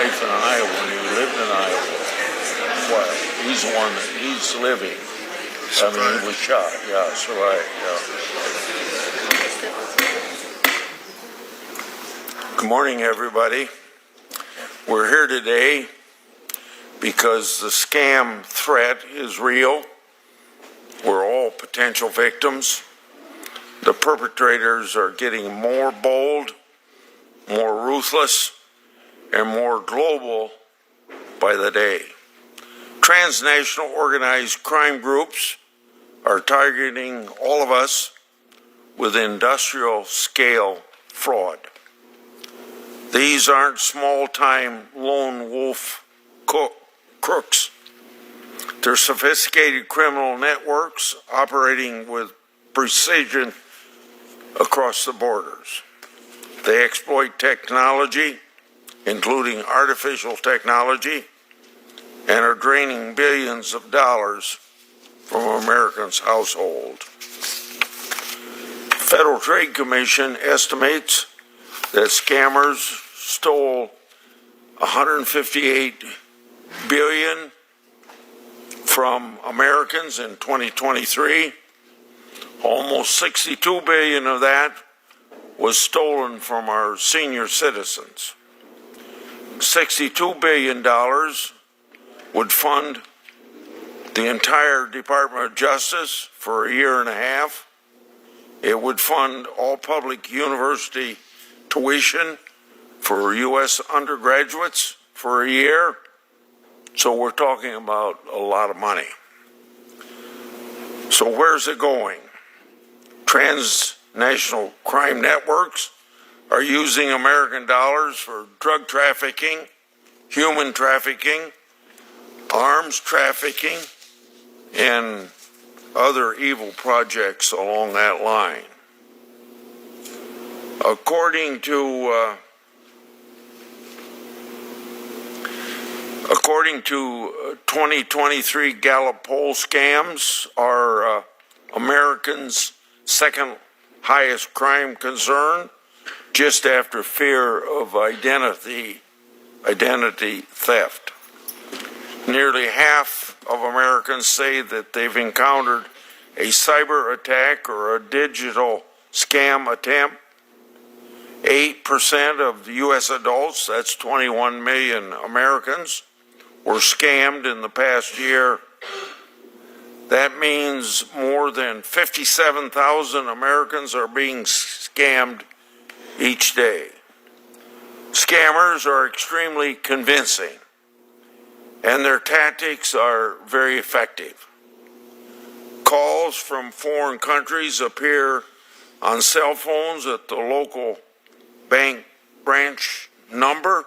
life in Iowa when he lived in Iowa. Well, he's the one that he's living. I mean, he was shot. Yeah, that's right. Yeah. Good morning, everybody. We're here today because the scam threat is real. We're all potential victims. The perpetrators are getting more bold, more ruthless, and more global by the day. Transnational organized crime groups are targeting all of us with industrial scale fraud. These aren't small-time lone wolf crooks. They're sophisticated criminal networks operating with precision across the borders. They exploit technology, including artificial technology, and are draining billions of dollars from Americans' household. Federal Trade Commission estimates that scammers stole $158 billion from Americans in 2023. Almost $62 billion of that was stolen from our senior citizens. $62 billion would fund the entire Department of Justice for a year and a half. It would fund all public university tuition for U.S. undergraduates for a year. So we're talking about a lot of money. So where's it going? Transnational crime networks are using American dollars for drug trafficking, human trafficking, arms trafficking, and other evil projects along that line. According to 2023 Gallup poll, scams are Americans' second highest crime concern, just after fear of identity theft. Nearly half of Americans say that they've encountered a cyber attack or a digital scam attempt. 8% of the U.S. adults, that's 21 million Americans, were scammed in the past year. That means more than 57,000 Americans are being scammed each day. Scammers are extremely convincing, and their tactics are very effective. Calls from foreign countries appear on cell phones at the local bank branch number,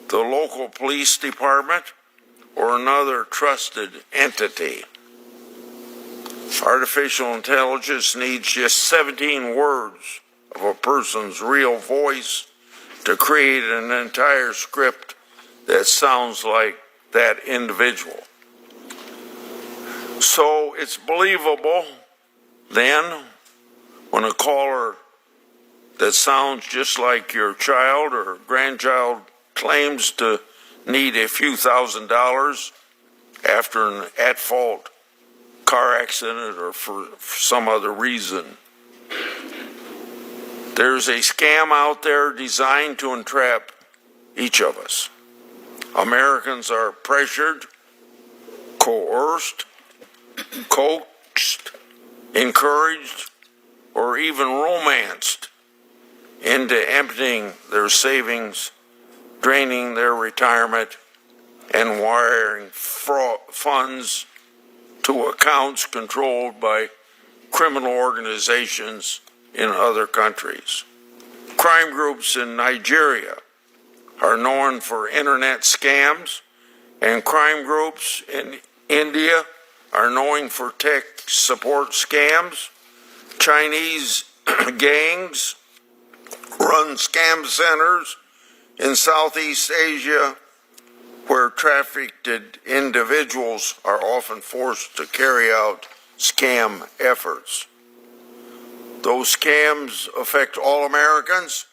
the local police department, or another trusted entity. Artificial intelligence needs just 17 words of a person's real voice to create an entire script that sounds like that individual. So it's believable then when a caller that sounds just like your child or grandchild claims to need a few $1,000s after an at-fault car accident or for some other reason. There's a scam out there designed to entrap each of us. Americans are pressured, coerced, coaxed, encouraged, or even romanced into emptying their savings, draining their retirement, and wiring funds to accounts controlled by criminal organizations in other countries. Crime groups in Nigeria are known for internet scams, and crime groups in India are known for tech support scams. Chinese gangs run scam centers in Southeast Asia where trafficked individuals are often forced to carry out scam efforts. Those scams affect all Americans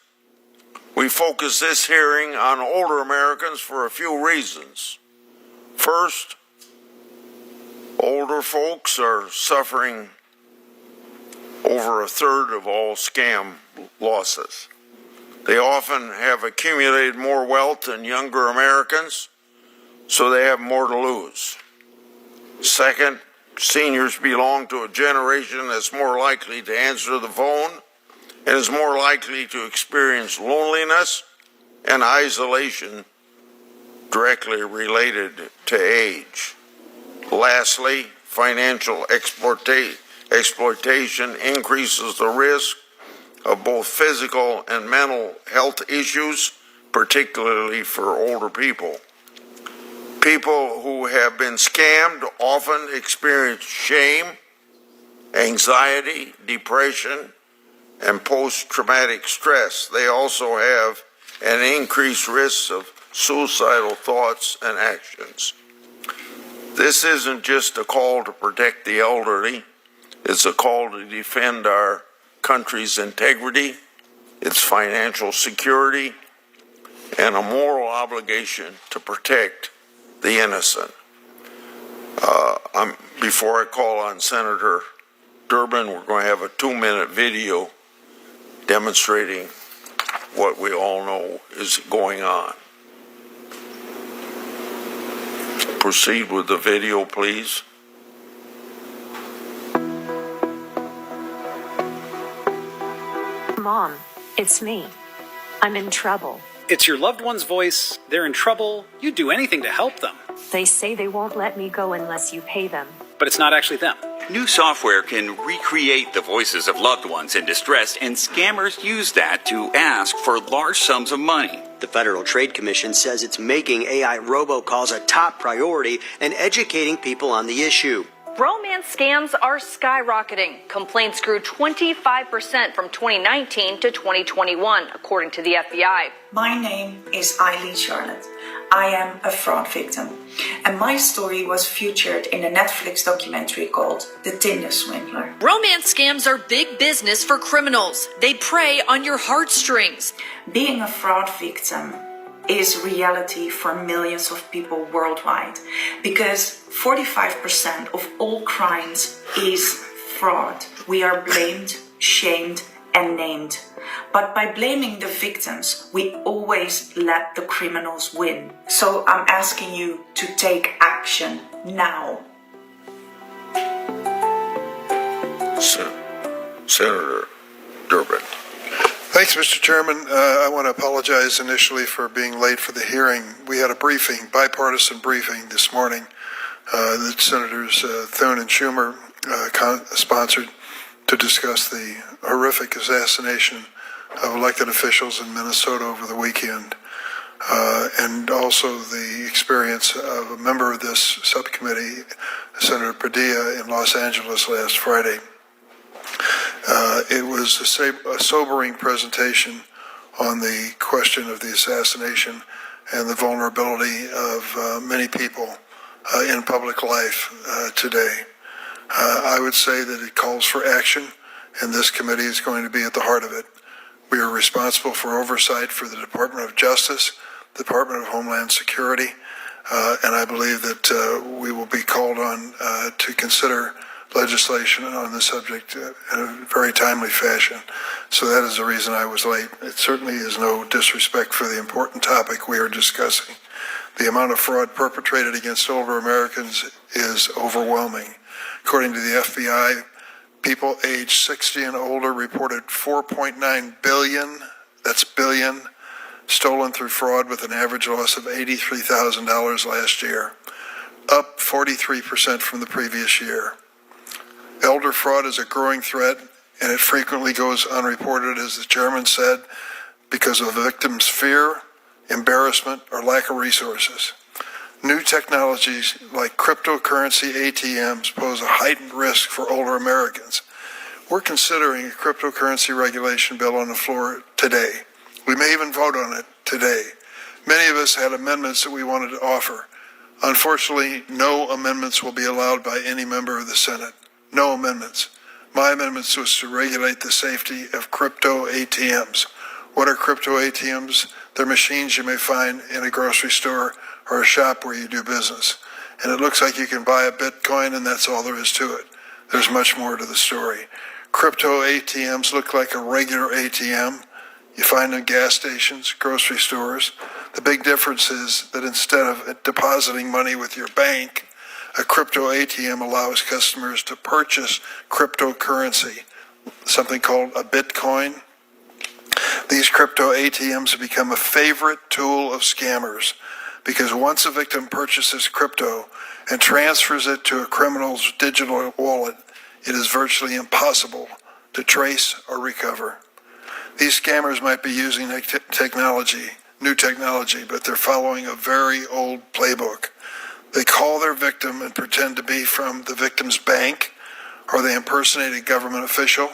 We focus this hearing on older Americans for a few reasons. First, older folks are suffering over a third of all scam losses. They often have accumulated more wealth than younger Americans, so they have more to lose. Second, seniors belong to a generation that's more likely to answer the phone and is more likely to experience loneliness and isolation directly related to age. Lastly, financial exploitation increases the risk of both physical and mental health issues, particularly for older people. People who have been scammed often experience shame, anxiety, depression, and post-traumatic stress. They also have an increased risk of suicidal thoughts and actions. This isn't just a call to protect the elderly. It's a call to defend our country's integrity, its financial security, and a moral obligation to protect the innocent. Before I call on Senator Durbin, we're going to have a 2-minute video demonstrating what we all know is going on. Proceed with the video, please. Mom, it's me. I'm in trouble. It's your loved one's voice. They're in trouble. You'd do anything to help them. They say they won't let me go unless you pay them. But it's not actually them. New software can recreate the voices of loved ones in distress, and scammers use that to ask for large sums of money. The Federal Trade Commission says it's making AI robocalls a top priority and educating people on the issue. Romance scams are skyrocketing. Complaints grew 25% from 2019 to 2021, according to the FBI. My name is Eileen Charlotte. I am a fraud victim, and my story was featured in a Netflix documentary called The Tinder Swindler. Romance scams are big business for criminals. They prey on your heartstrings. Being a fraud victim is reality for millions of people worldwide, because 45% of all crimes is fraud. We are blamed, shamed, and named. But by blaming the victims, we always let the criminals win. So I'm asking you to take action now. Senator Durbin. Thanks, Mr. Chairman. I want to apologize initially for being late for the hearing. We had a briefing, bipartisan briefing this morning that Senators Thune and Schumer sponsored to discuss the horrific assassination of elected officials in Minnesota over the weekend, and also the experience of a member of this subcommittee, Senator Padilla, in Los Angeles last Friday. It was a sobering presentation on the question of the assassination and the vulnerability of many people in public life today. I would say that it calls for action, and this committee is going to be at the heart of it. We are responsible for oversight for the Department of Justice, the Department of Homeland Security, and I believe that we will be called on to consider legislation on the subject in a very timely fashion. So that is the reason I was late. It certainly is no disrespect for the important topic we are discussing. The amount of fraud perpetrated against older Americans is overwhelming. According to the FBI, people aged 60 and older reported 4.9 billion, that's billion, stolen through fraud with an average loss of $83,000 last year, up 43% from the previous year. Elder fraud is a growing threat, and it frequently goes unreported, as the chairman said, because of the victim's fear, embarrassment, or lack of resources. New technologies like cryptocurrency ATMs pose a heightened risk for older Americans. We're considering a cryptocurrency regulation bill on the floor today. We may even vote on it today. Many of us had amendments that we wanted to offer. Unfortunately, no amendments will be allowed by any member of the Senate. No amendments. My amendments was to regulate the safety of crypto ATMs. What are crypto ATMs? They're machines you may find in a grocery store or a shop where you do business. And it looks like you can buy a Bitcoin and that's all there is to it. There's much more to the story. Crypto ATMs look like a regular ATM. You find them in gas stations, grocery stores. The big difference is that instead of depositing money with your bank, a crypto ATM allows customers to purchase cryptocurrency, something called a Bitcoin. These crypto ATMs have become a favorite tool of scammers because once a victim purchases crypto and transfers it to a criminal's digital wallet, it is virtually impossible to trace or recover. These scammers might be using new technology, but they're following a very old playbook. They call their victim and pretend to be from the victim's bank, or they impersonate a government official.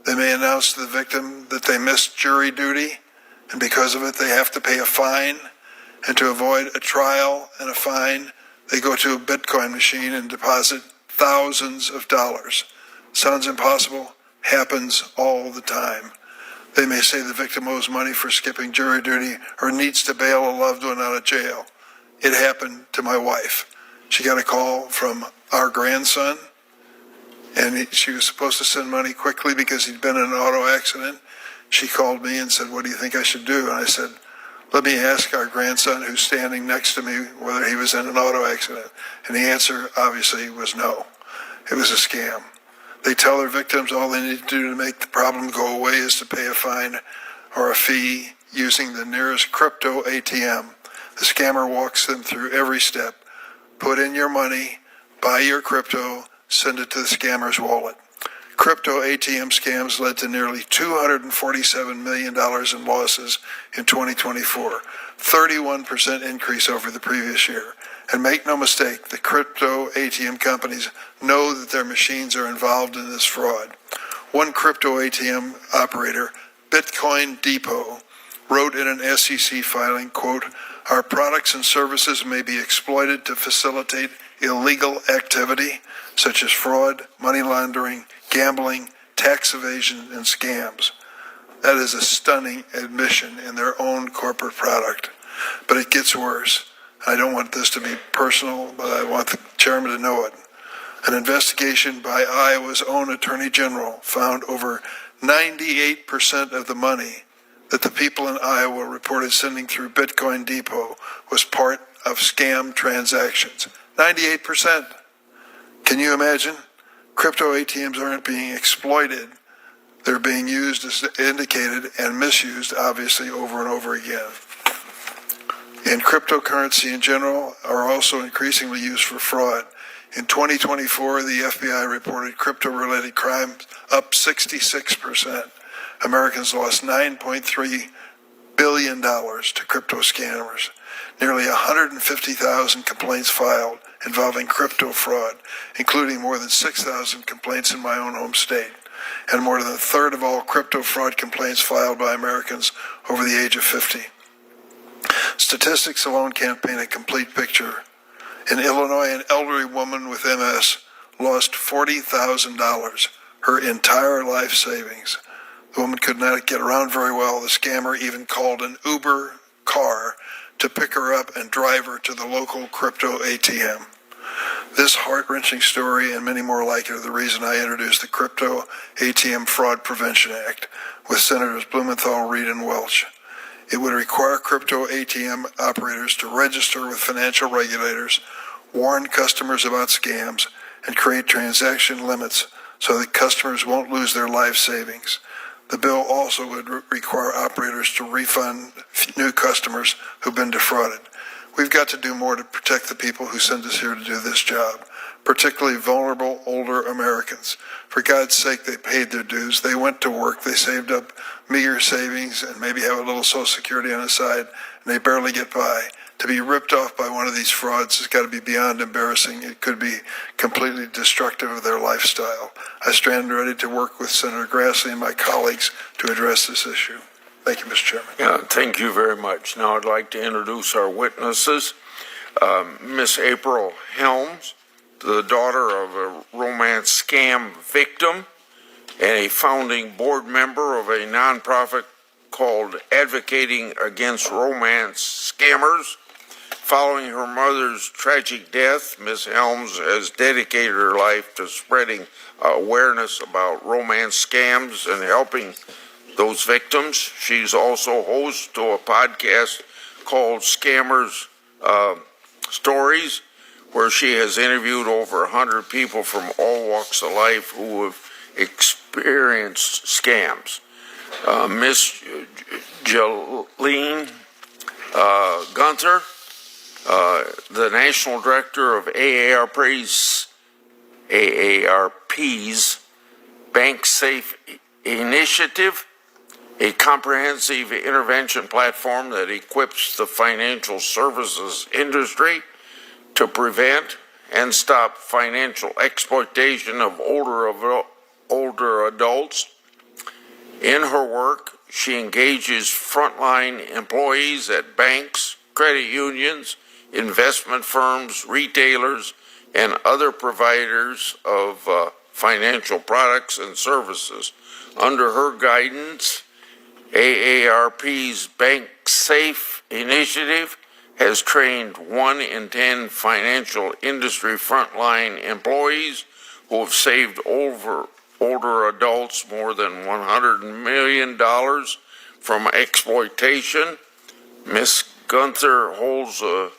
They may announce to the victim that they missed jury duty, and because of it, they have to pay a fine. And to avoid a trial and a fine, they go to a Bitcoin machine and deposit thousands of dollars. Sounds impossible? Happens all the time. They may say the victim owes money for skipping jury duty or needs to bail a loved one out of jail. It happened to my wife. She got a call from our grandson, and she was supposed to send money quickly because he'd been in an auto accident. She called me and said, "What do you think I should do?" And I said, "Let me ask our grandson who's standing next to me whether he was in an auto accident." And the answer obviously was no. It was a scam. They tell their victims all they need to do to make the problem go away is to pay a fine or a fee using the nearest crypto ATM. The scammer walks them through every step. Put in your money, buy your crypto, send it to the scammer's wallet. Crypto ATM scams led to nearly $247 million in losses in 2024, 31% increase over the previous year. And make no mistake, the crypto ATM companies know that their machines are involved in this fraud. One crypto ATM operator, Bitcoin Depot, wrote in an SEC filing, quote, "Our products and services may be exploited to facilitate illegal activity such as fraud, money laundering, gambling, tax evasion, and scams." That is a stunning admission in their own corporate product. But it gets worse. I don't want this to be personal, but I want the chairman to know it. An investigation by Iowa's own Attorney General found over 98% of the money that the people in Iowa reported sending through Bitcoin Depot was part of scam transactions. 98%. Can you imagine? Crypto ATMs aren't being exploited. They're being used as indicated and misused, obviously, over and over again. And cryptocurrency in general are also increasingly used for fraud. In 2024, the FBI reported crypto-related crimes up 66%. Americans lost $9.3 billion to crypto scammers. Nearly 150,000 complaints filed involving crypto fraud, including more than 6,000 complaints in my own home state, and more than a third of all crypto fraud complaints filed by Americans over the age of 50. Statistics alone can't paint a complete picture. In Illinois, an elderly woman with MS lost $40,000, her entire life savings. The woman could not get around very well. The scammer even called an Uber car to pick her up and drive her to the local crypto ATM. This heart-wrenching story and many more like it are the reason I introduced the Crypto ATM Fraud Prevention Act with Senators Blumenthal, Reed, and Welch. It would require crypto ATM operators to register with financial regulators, warn customers about scams, and create transaction limits so that customers won't lose their life savings. The bill also would require operators to refund new customers who've been defrauded. We've got to do more to protect the people who send us here to do this job, particularly vulnerable older Americans. For God's sake, they paid their dues. They went to work. They saved up meager savings and maybe have a little Social Security on the side, and they barely get by. To be ripped off by one of these frauds has got to be beyond embarrassing. It could be completely destructive of their lifestyle. I stand ready to work with Senator Grassley and my colleagues to address this issue. Thank you, Mr. Chairman. Yeah, thank you very much. Now I'd like to introduce our witnesses. Miss April Helms, the daughter of a romance scam victim and a founding board member of a nonprofit called Advocating Against Romance Scammers. Following her mother's tragic death, Ms. Helms has dedicated her life to spreading awareness about romance scams and helping those victims. She's also host to a podcast called Scammers Stories, where she has interviewed over 100 people from all walks of life who have experienced scams. Miss Jolene Gunther, the National Director of AARP's Bank Safe Initiative, a comprehensive intervention platform that equips the financial services industry to prevent and stop financial exploitation of older adults. In her work, she engages frontline employees at banks, credit unions, investment firms, retailers, and other providers of financial products and services. Under her guidance, AARP's Bank Safe Initiative has trained 1 in 10 financial industry frontline employees who have saved older adults more than $100 million from exploitation. Ms. Gunther holds a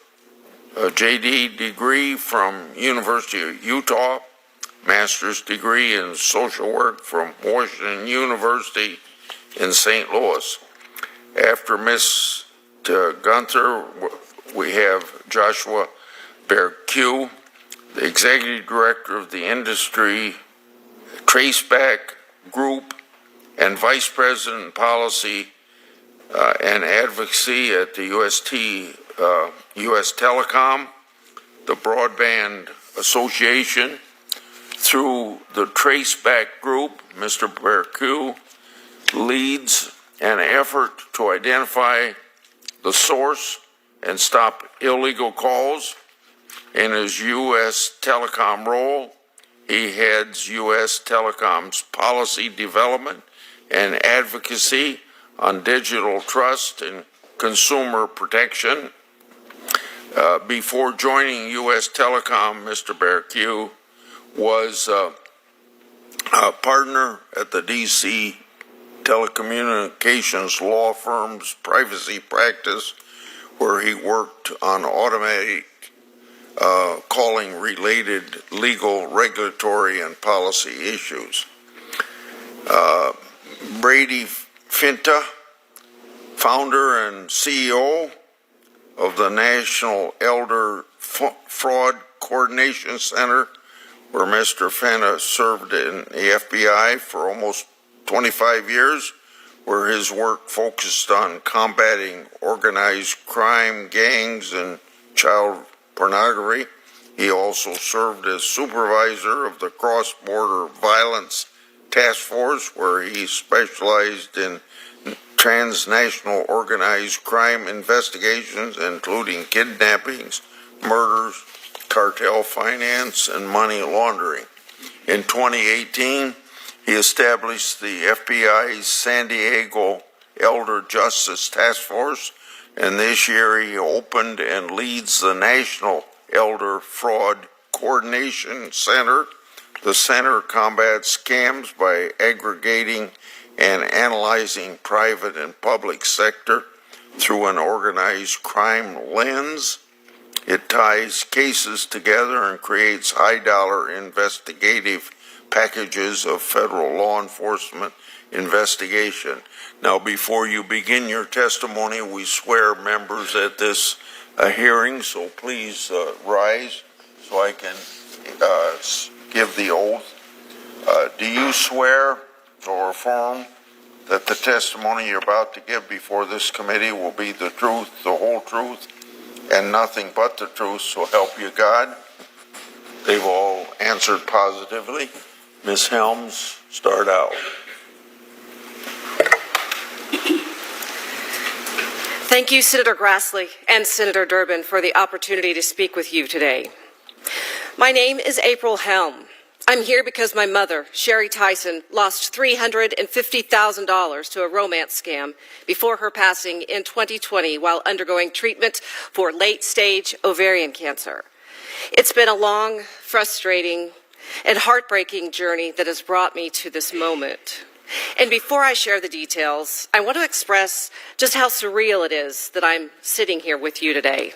JD degree from University of Utah, master's degree in social work from Washington University in St. Louis. After Ms. Gunther, we have Joshua Berque, the Executive Director of the Industry Traceback Group and Vice President Policy and Advocacy at the US Telecom, the Broadband Association. Through the Traceback Group, Mr. Berque leads an effort to identify the source and stop illegal calls. In his U.S. Telecom role, he heads U.S. Telecom's policy development and advocacy on digital trust and consumer protection. Before joining U.S. Telecom, Mr. Berque was a partner at the D.C. telecommunications law firm's privacy practice, where he worked on automatic calling related legal, regulatory, and policy issues. Brady Finta, founder and CEO of the National Elder Fraud Coordination Center, where Mr. Finta served in the FBI for almost 25 years, where his work focused on combating organized crime, gangs, and child pornography. He also served as supervisor of the Cross-Border Violence Task Force, where he specialized in transnational organized crime investigations, including kidnappings, murders, cartel finance, and money laundering. In 2018, he established the FBI's San Diego Elder Justice Task Force, and this year he opened and leads the National Elder Fraud Coordination Center. The center combats scams by aggregating and analyzing private and public sector through an organized crime lens. It ties cases together and creates high-dollar investigative packages of federal law enforcement investigation. Now, before you begin your testimony, we swear members at this hearing, so please rise so I can give the oath. Do you swear or affirm that the testimony you're about to give before this committee will be the truth, the whole truth, and nothing but the truth, so help you God? They've all answered positively. Ms. Helms, start out. Thank you, Senator Grassley and Senator Durbin, for the opportunity to speak with you today. My name is April Helm. I'm here because my mother, Sherry Tyson, lost $350,000 to a romance scam before her passing in 2020 while undergoing treatment for late-stage ovarian cancer. It's been a long, frustrating, and heartbreaking journey that has brought me to this moment. And before I share the details, I want to express just how surreal it is that I'm sitting here with you today.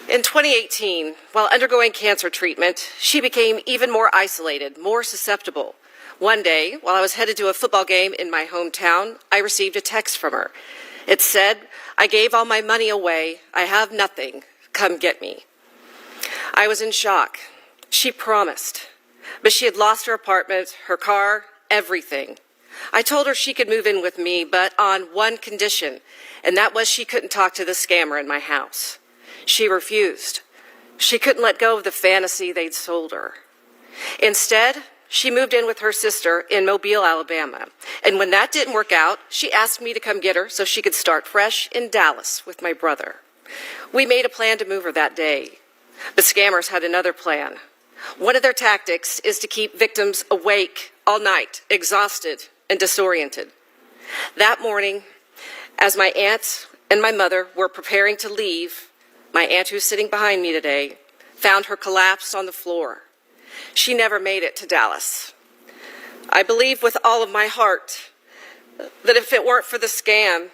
In 2018, while undergoing cancer treatment, she became even more isolated, more susceptible. One day, while I was headed to a football game in my hometown, I received a text from her. It said, "I gave all my money away. I have nothing. Come get me." I was in shock. She promised, but she had lost her apartment, her car, everything. I told her she could move in with me, but on one condition, and that was she couldn't talk to the scammer in my house. She refused. She couldn't let go of the fantasy they'd sold her. Instead, she moved in with her sister in Mobile, Alabama. And when that didn't work out, she asked me to come get her so she could start fresh in Dallas with my brother. We made a plan to move her that day. The scammers had another plan. One of their tactics is to keep victims awake all night, exhausted and disoriented. That morning, as my aunt and my mother were preparing to leave, my aunt, who's sitting behind me today, found her collapsed on the floor. She never made it to Dallas. I believe with all of my heart that if it weren't for the scam,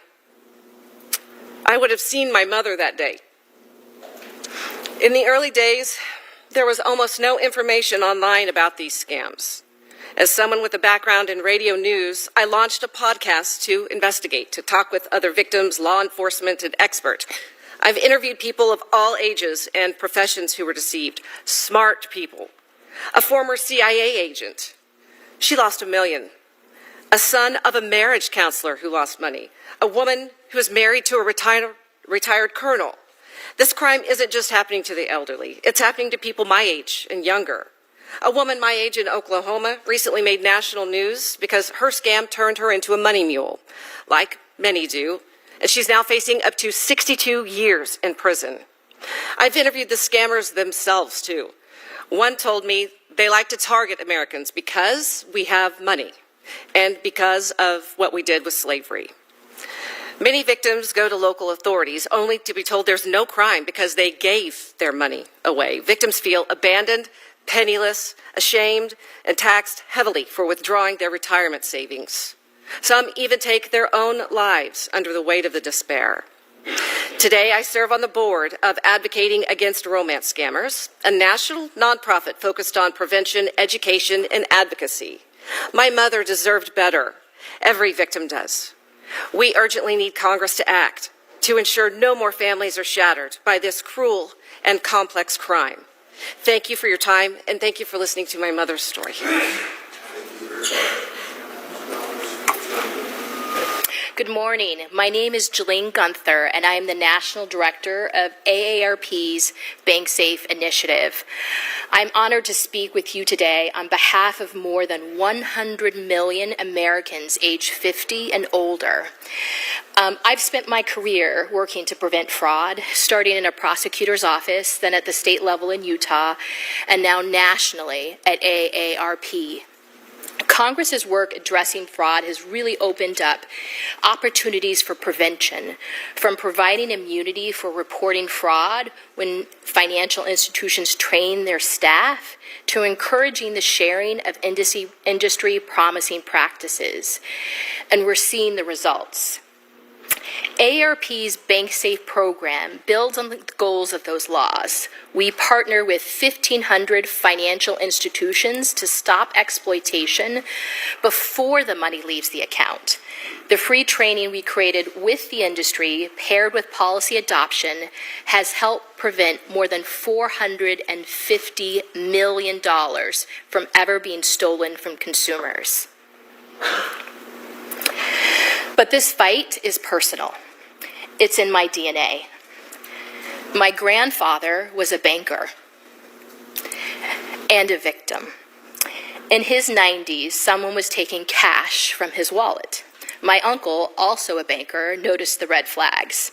I would have seen my mother that day. In the early days, there was almost no information online about these scams. As someone with a background in radio news, I launched a podcast to investigate, to talk with other victims, law enforcement, and experts. I've interviewed people of all ages and professions who were deceived, smart people. A former CIA agent. She lost $1 million. A son of a marriage counselor who lost money. A woman who is married to a retired colonel. This crime isn't just happening to the elderly. It's happening to people my age and younger. A woman my age in Oklahoma recently made national news because her scam turned her into a money mule, like many do, and she's now facing up to 62 years in prison. I've interviewed the scammers themselves, too. One told me they like to target Americans because we have money and because of what we did with slavery. Many victims go to local authorities only to be told there's no crime because they gave their money away. Victims feel abandoned, penniless, ashamed, and taxed heavily for withdrawing their retirement savings. Some even take their own lives under the weight of the despair. Today, I serve on the board of Advocating Against Romance Scammers, a national nonprofit focused on prevention, education, and advocacy. My mother deserved better. Every victim does. We urgently need Congress to act to ensure no more families are shattered by this cruel and complex crime. Thank you for your time, and thank you for listening to my mother's story. Good morning. My name is Jelaine Gunther, and I am the National Director of AARP's Bank Safe Initiative. I'm honored to speak with you today on behalf of more than 100 million Americans aged 50 and older. I've spent my career working to prevent fraud, starting in a prosecutor's office, then at the state level in Utah, and now nationally at AARP. Congress's work addressing fraud has really opened up opportunities for prevention, from providing immunity for reporting fraud when financial institutions train their staff, to encouraging the sharing of industry promising practices. And we're seeing the results. AARP's Bank Safe program builds on the goals of those laws. We partner with 1,500 financial institutions to stop exploitation before the money leaves the account. The free training we created with the industry, paired with policy adoption, has helped prevent more than $450 million from ever being stolen from consumers. But this fight is personal. It's in my DNA. My grandfather was a banker and a victim. In his 90s, someone was taking cash from his wallet. My uncle, also a banker, noticed the red flags.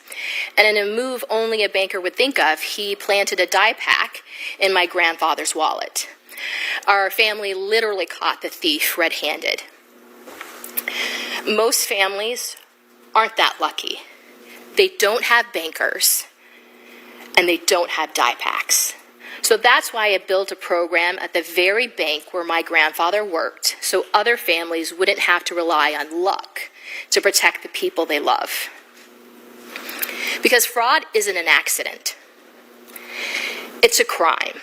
And in a move only a banker would think of, he planted a dye pack in my grandfather's wallet. Our family literally caught the thief red-handed. Most families aren't that lucky. They don't have bankers, and they don't have die packs. So that's why I built a program at the very bank where my grandfather worked, so other families wouldn't have to rely on luck to protect the people they love. Because fraud isn't an accident. It's a crime,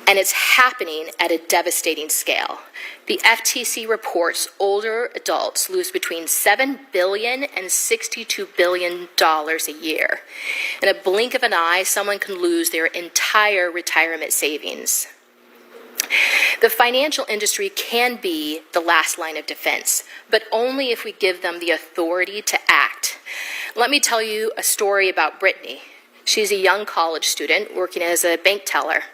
and it's happening at a devastating scale. The FTC reports older adults lose between $7 billion and $62 billion a year. In a blink of an eye, someone can lose their entire retirement savings. The financial industry can be the last line of defense, but only if we give them the authority to act. Let me tell you a story about Brittany. She's a young college student working as a bank teller.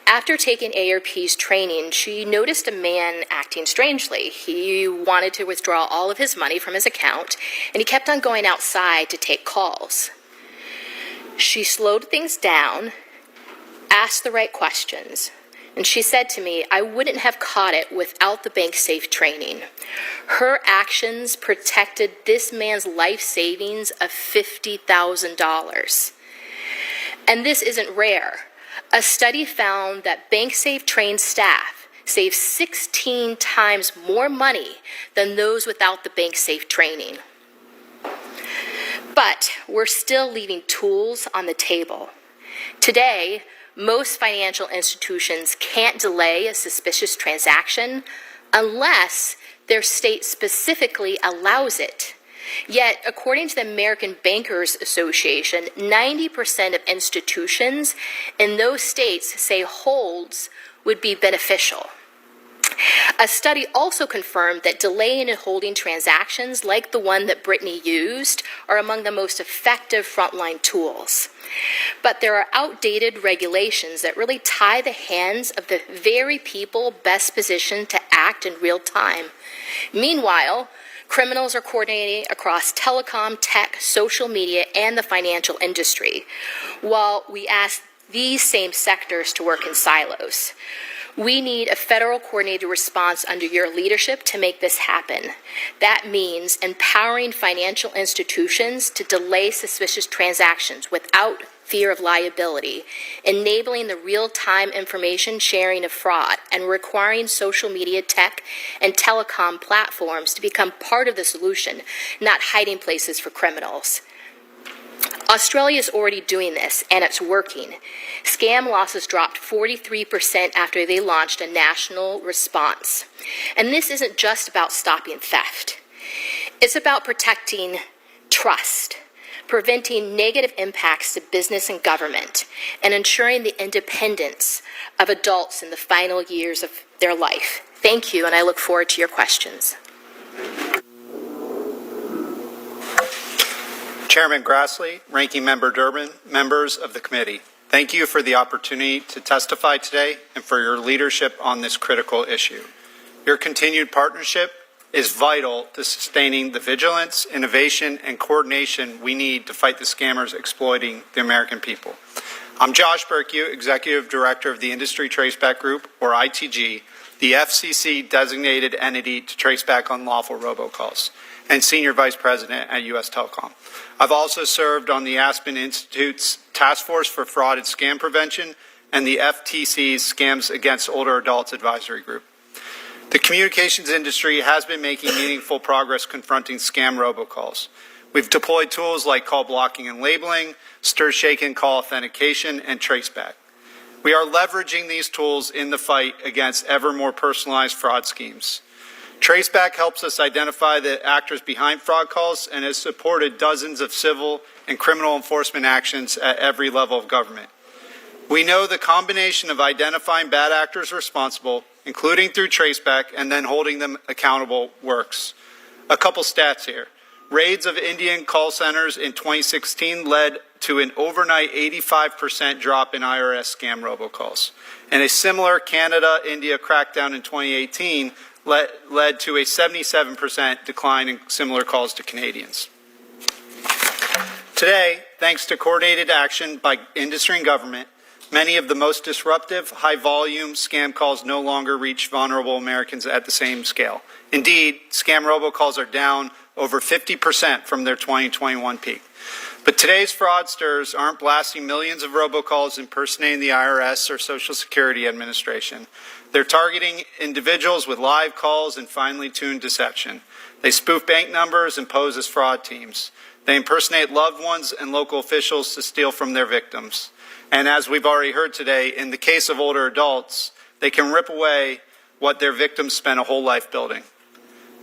After taking AARP's training, she noticed a man acting strangely. He wanted to withdraw all of his money from his account, and he kept on going outside to take calls. She slowed things down, asked the right questions, and she said to me, I wouldn't have caught it without the bank safe training. Her actions protected this man's life savings of $50,000. And this isn't rare. A study found that BankSafe trained staff save 16 times more money than those without the BankSafe training. But we're still leaving tools on the table. Today, most financial institutions can't delay a suspicious transaction unless their state specifically allows it. Yet, according to the American Bankers Association, 90% of institutions in those states say holds would be beneficial. A study also confirmed that delaying and holding transactions like the one that Brittany used are among the most effective frontline tools. But there are outdated regulations that really tie the hands of the very people best positioned to act in real time. Meanwhile, criminals are coordinating across telecom, tech, social media, and the financial industry, while we ask these same sectors to work in silos. We need a federal coordinated response under your leadership to make this happen. That means empowering financial institutions to delay suspicious transactions without fear of liability, enabling the real-time information sharing of fraud, and requiring social media, tech, and telecom platforms to become part of the solution, not hiding places for criminals. Australia is already doing this, and it's working. Scam losses dropped 43% after they launched a national response. And this isn't just about stopping theft. It's about protecting trust, preventing negative impacts to business and government, and ensuring the independence of adults in the final years of their life. Thank you, and I look forward to your questions. Chairman Grassley, Ranking Member Durbin, members of the committee, thank you for the opportunity to testify today and for your leadership on this critical issue. Your continued partnership is vital to sustaining the vigilance, innovation, and coordination we need to fight the scammers exploiting the American people. I'm Josh Berkey, Executive Director of the Industry Traceback Group, or ITG, the FCC designated entity to trace back unlawful robocalls, and Senior Vice President at U.S. Telecom. I've also served on the Aspen Institute's Task Force for Fraud and Scam Prevention and the FTC's Scams Against Older Adults Advisory Group. The communications industry has been making meaningful progress confronting scam robocalls. We've deployed tools like call blocking and labeling, stir-shaken call authentication, and traceback. We are leveraging these tools in the fight against ever more personalized fraud schemes. Traceback helps us identify the actors behind fraud calls and has supported dozens of civil and criminal enforcement actions at every level of government. We know the combination of identifying bad actors responsible, including through traceback, and then holding them accountable works. A couple stats here. Raids of Indian call centers in 2016 led to an overnight 85% drop in IRS scam robocalls. And a similar Canada-India crackdown in 2018 led to a 77% decline in similar calls to Canadians. Today, thanks to coordinated action by industry and government, many of the most disruptive, high-volume scam calls no longer reach vulnerable Americans at the same scale. Indeed, scam robocalls are down over 50% from their 2021 peak. But today's fraudsters aren't blasting millions of robocalls impersonating the IRS or Social Security Administration. They're targeting individuals with live calls and finely tuned deception. They spoof bank numbers and pose as fraud teams. They impersonate loved ones and local officials to steal from their victims. And as we've already heard today, in the case of older adults, they can rip away what their victims spent a whole life building.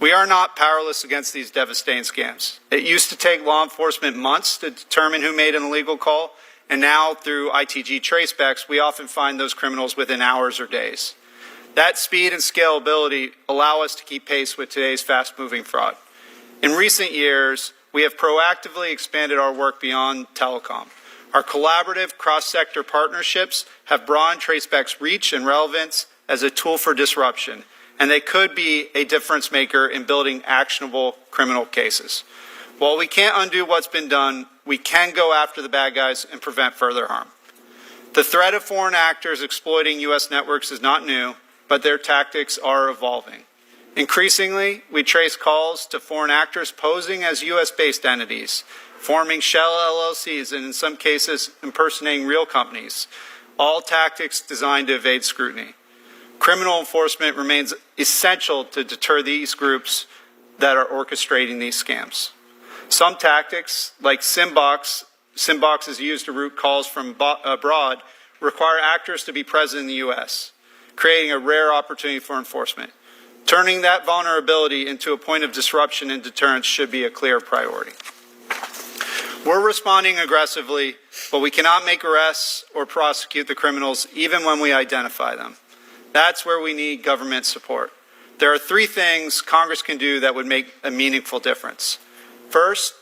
We are not powerless against these devastating scams. It used to take law enforcement months to determine who made an illegal call, and now through ITG tracebacks, we often find those criminals within hours or days. That speed and scalability allow us to keep pace with today's fast-moving fraud. In recent years, we have proactively expanded our work beyond telecom. Our collaborative cross-sector partnerships have broadened traceback's reach and relevance as a tool for disruption, and they could be a difference maker in building actionable criminal cases. While we can't undo what's been done, we can go after the bad guys and prevent further harm. The threat of foreign actors exploiting U.S. networks is not new, but their tactics are evolving. Increasingly, we trace calls to foreign actors posing as U.S.-based entities, forming shell LLCs, and in some cases, impersonating real companies, all tactics designed to evade scrutiny. Criminal enforcement remains essential to deter these groups that are orchestrating these scams. Some tactics, like SimBox is used to route calls from abroad, require actors to be present in the U.S., creating a rare opportunity for enforcement. Turning that vulnerability into a point of disruption and deterrence should be a clear priority. We're responding aggressively, but we cannot make arrests or prosecute the criminals even when we identify them. That's where we need government support. There are three things Congress can do that would make a meaningful difference. First,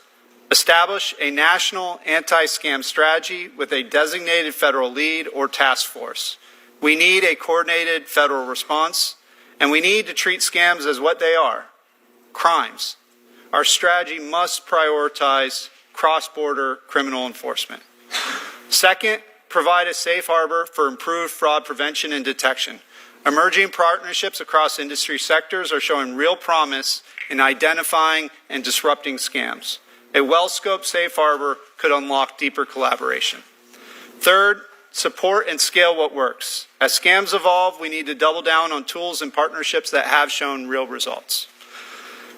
establish a national anti-scam strategy with a designated federal lead or task force. We need a coordinated federal response, and we need to treat scams as what they are, crimes. Our strategy must prioritize cross-border criminal enforcement. Second, provide a safe harbor for improved fraud prevention and detection. Emerging partnerships across industry sectors are showing real promise in identifying and disrupting scams. A well-scoped safe harbor could unlock deeper collaboration. Third, support and scale what works. As scams evolve, we need to double down on tools and partnerships that have shown real results.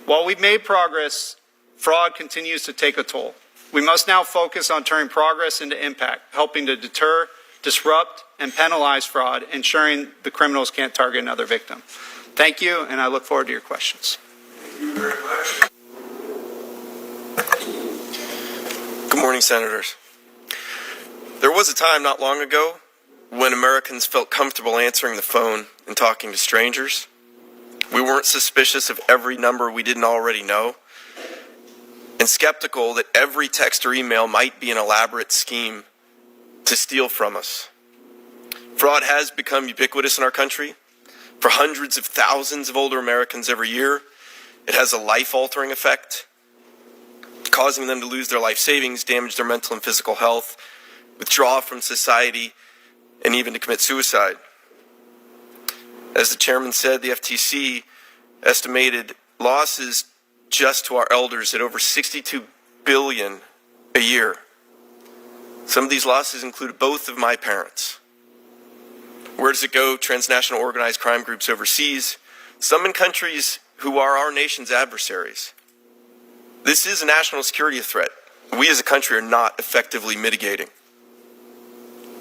While we've made progress, fraud continues to take a toll. We must now focus on turning progress into impact, helping to deter, disrupt, and penalize fraud, ensuring the criminals can't target another victim. Thank you, and I look forward to your questions. Thank you very much. Good morning, Senators. There was a time not long ago when Americans felt comfortable answering the phone and talking to strangers. We weren't suspicious of every number we didn't already know, and skeptical that every text or email might be an elaborate scheme to steal from us. Fraud has become ubiquitous in our country. For hundreds of thousands of older Americans every year, it has a life-altering effect, causing them to lose their life savings, damage their mental and physical health, withdraw from society, and even to commit suicide. As the chairman said, the FTC estimated losses just to our elders at over $62 billion a year. Some of these losses include both of my parents. Where does it go? Transnational organized crime groups overseas, some in countries who are our nation's adversaries. This is a national security threat we as a country are not effectively mitigating.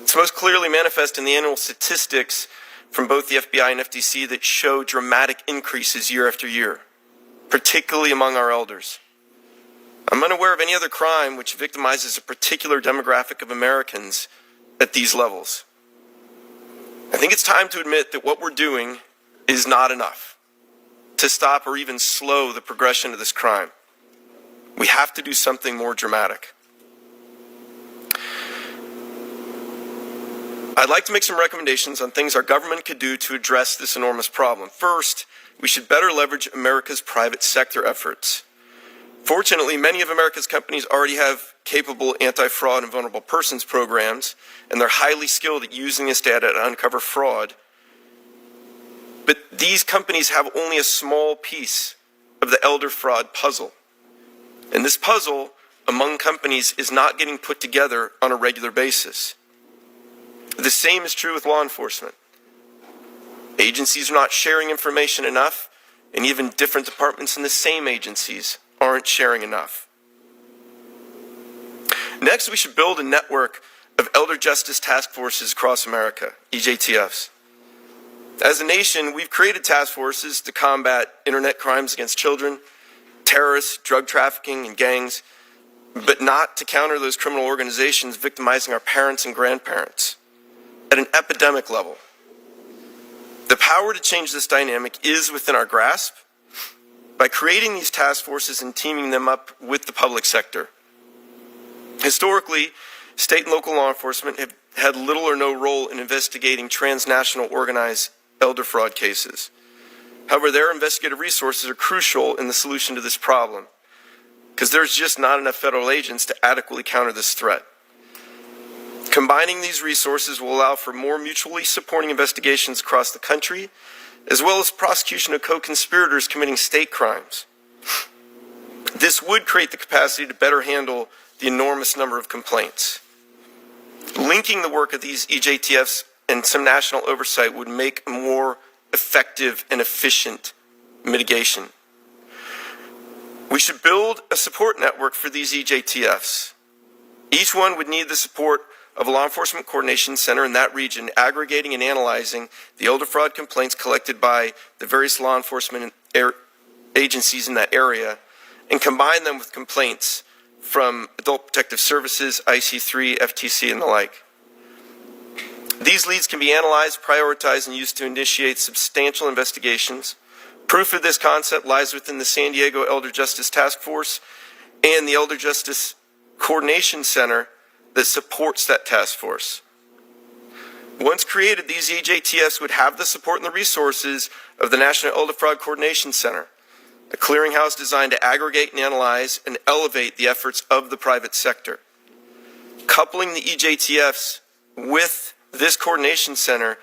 It's most clearly manifest in the annual statistics from both the FBI and FTC that show dramatic increases year after year, particularly among our elders. I'm unaware of any other crime which victimizes a particular demographic of Americans at these levels. I think it's time to admit that what we're doing is not enough to stop or even slow the progression of this crime. We have to do something more dramatic. I'd like to make some recommendations on things our government could do to address this enormous problem. First, we should better leverage America's private sector efforts. Fortunately, many of America's companies already have capable anti-fraud and vulnerable persons programs, and they're highly skilled at using this data to uncover fraud. But these companies have only a small piece of the elder fraud puzzle. And this puzzle among companies is not getting put together on a regular basis. The same is true with law enforcement. Agencies are not sharing information enough, and even different departments in the same agencies aren't sharing enough. Next, we should build a network of elder justice task forces across America, EJTFs. As a nation, we've created task forces to combat internet crimes against children, terrorists, drug trafficking, and gangs, but not to counter those criminal organizations victimizing our parents and grandparents at an epidemic level. The power to change this dynamic is within our grasp by creating these task forces and teaming them up with the public sector. Historically, state and local law enforcement have had little or no role in investigating transnational organized elder fraud cases. However, their investigative resources are crucial in the solution to this problem because there's just not enough federal agents to adequately counter this threat. Combining these resources will allow for more mutually supporting investigations across the country, as well as prosecution of co-conspirators committing state crimes. This would create the capacity to better handle the enormous number of complaints. Linking the work of these EJTFs and some national oversight would make a more effective and efficient mitigation. We should build a support network for these EJTFs. Each one would need the support of a law enforcement coordination center in that region, aggregating and analyzing the elder fraud complaints collected by the various law enforcement agencies in that area, and combine them with complaints from Adult Protective Services, IC3, FTC, and the like. These leads can be analyzed, prioritized, and used to initiate substantial investigations. Proof of this concept lies within the San Diego Elder Justice Task Force and the Elder Justice Coordination Center that supports that task force. Once created, these EJTFs would have the support and the resources of the National Elder Fraud Coordination Center, a clearinghouse designed to aggregate and analyze and elevate the efforts of the private sector. Coupling the EJTFs with this coordination center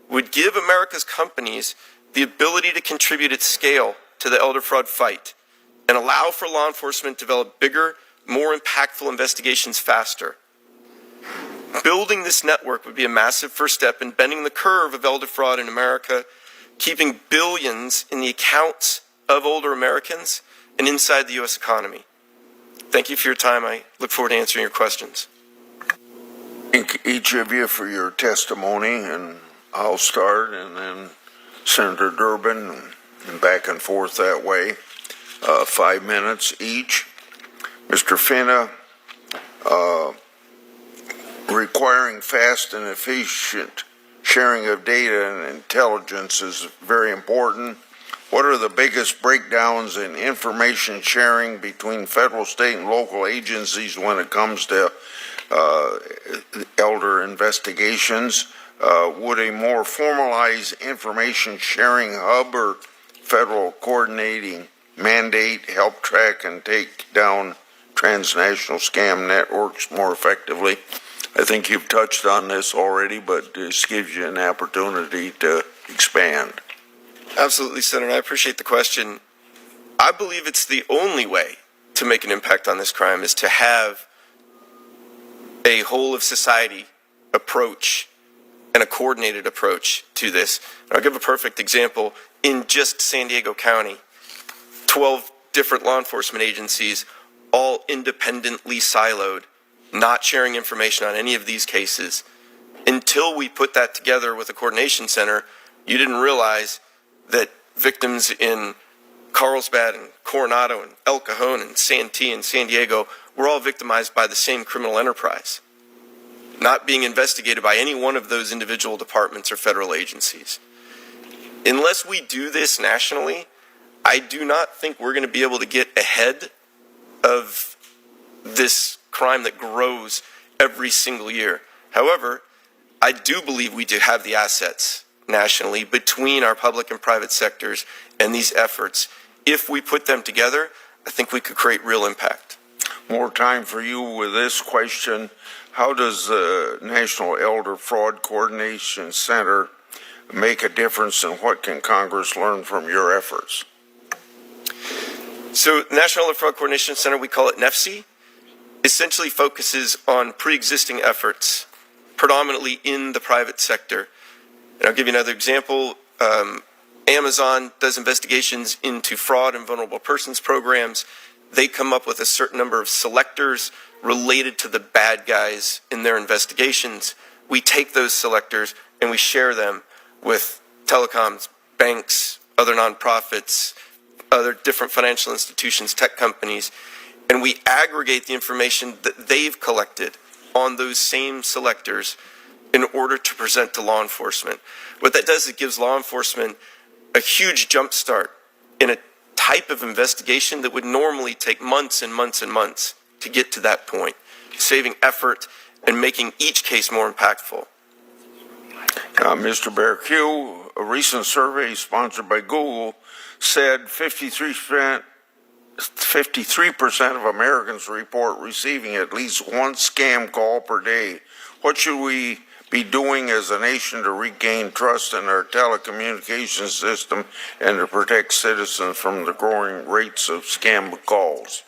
would give America's companies the ability to contribute at scale to the elder fraud fight and allow for law enforcement to develop bigger, more impactful investigations faster. Building this network would be a massive first step in bending the curve of elder fraud in America, keeping billions in the accounts of older Americans and inside the U.S. economy. Thank you for your time. I look forward to answering your questions. Thank each of you for your testimony, and I'll start, and then Senator Durbin, and back and forth that way. 5 minutes each. Mr. Finna, requiring fast and efficient sharing of data and intelligence is very important. What are the biggest breakdowns in information sharing between federal, state, and local agencies when it comes to elder investigations? Would a more formalized information sharing hub or federal coordinating mandate help track and take down transnational scam networks more effectively? I think you've touched on this already, but this gives you an opportunity to expand. Absolutely, Senator. I appreciate the question. I believe it's the only way to make an impact on this crime is to have a whole of society approach and a coordinated approach to this. And I'll give a perfect example. In just San Diego County, 12 different law enforcement agencies, all independently siloed, not sharing information on any of these cases. Until we put that together with a coordination center, you didn't realize that victims in Carlsbad and Coronado and El Cajon and Santee and San Diego were all victimized by the same criminal enterprise, not being investigated by any one of those individual departments or federal agencies. Unless we do this nationally, I do not think we're going to be able to get ahead of this crime that grows every single year. However, I do believe we do have the assets nationally between our public and private sectors and these efforts. If we put them together, I think we could create real impact. More time for you with this question. How does the National Elder Fraud Coordination Center make a difference, and what can Congress learn from your efforts? So National Elder Fraud Coordination Center, we call it NEFC, essentially focuses on pre-existing efforts, predominantly in the private sector. And I'll give you another example. Amazon does investigations into fraud and vulnerable persons programs. They come up with a certain number of selectors related to the bad guys in their investigations. We take those selectors and we share them with telecoms, banks, other nonprofits, other different financial institutions, tech companies, and we aggregate the information that they've collected on those same selectors in order to present to law enforcement. What that does, it gives law enforcement a huge jump start in a type of investigation that would normally take months and months and months to get to that point, saving effort and making each case more impactful. Mr. Bearcue, a recent survey sponsored by Google said 53% of Americans report receiving at least one scam call per day. What should we be doing as a nation to regain trust in our telecommunications system and to protect citizens from the growing rates of scam calls?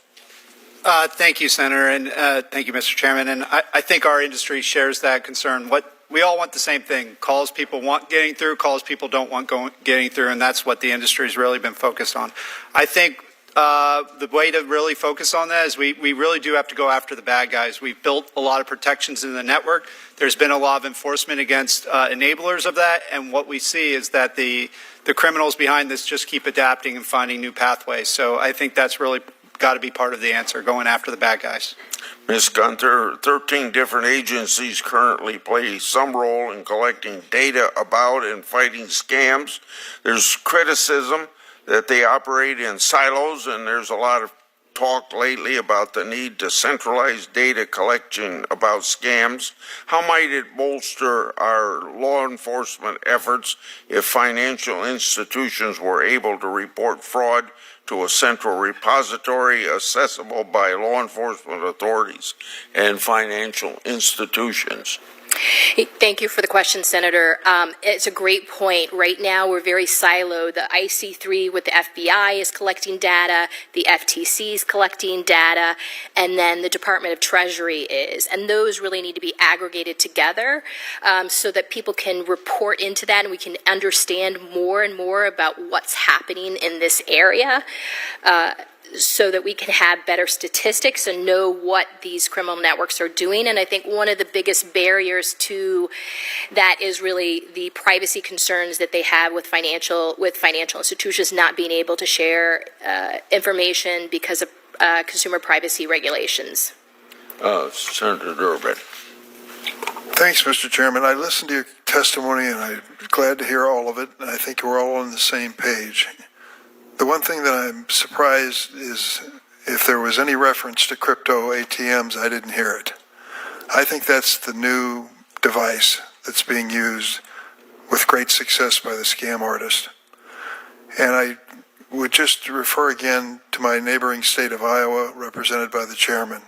Thank you, Senator, and thank you, Mr. Chairman. And I think our industry shares that concern. We all want the same thing. Calls people want getting through, calls people don't want getting through, and that's what the industry has really been focused on. I think the way to really focus on that is we really do have to go after the bad guys. We've built a lot of protections in the network. There's been a lot of enforcement against enablers of that, and what we see is that the criminals behind this just keep adapting and finding new pathways. So I think that's really got to be part of the answer, going after the bad guys. Ms. Gunther, 13 different agencies currently play some role in collecting data about and fighting scams. There's criticism that they operate in silos, and there's a lot of talk lately about the need to centralize data collection about scams. How might it bolster our law enforcement efforts if financial institutions were able to report fraud to a central repository accessible by law enforcement authorities and financial institutions? Thank you for the question, Senator. It's a great point. Right now, we're very siloed. The IC3 with the FBI is collecting data, the FTC is collecting data, and then the Department of Treasury is. And those really need to be aggregated together so that people can report into that and we can understand more and more about what's happening in this area. So that we can have better statistics and know what these criminal networks are doing. And I think one of the biggest barriers to that is really the privacy concerns that they have with financial institutions not being able to share information because of consumer privacy regulations. Senator Durbin. Thanks, Mr. Chairman. I listened to your testimony, and I'm glad to hear all of it, and I think we're all on the same page. The one thing that I'm surprised is if there was any reference to crypto ATMs, I didn't hear it. I think that's the new device that's being used with great success by the scam artist. And I would just refer again to my neighboring state of Iowa, represented by the chairman.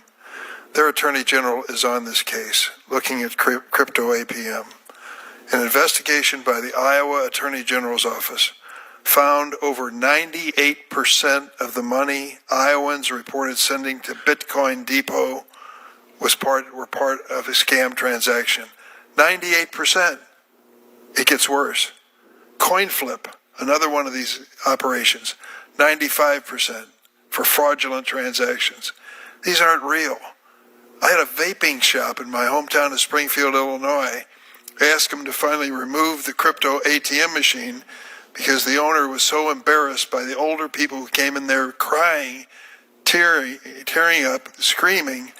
Their attorney general is on this case, looking at crypto ATM. An investigation by the Iowa Attorney General's office found over 98% of the money Iowans reported sending to Bitcoin Depot were part of a scam transaction. 98%. It gets worse. CoinFlip, another one of these operations, 95% for fraudulent transactions. These aren't real. I had a vaping shop in my hometown of Springfield, Illinois. I asked them to finally remove the crypto ATM machine because the owner was so embarrassed by the older people who came in there crying, tearing up, screaming,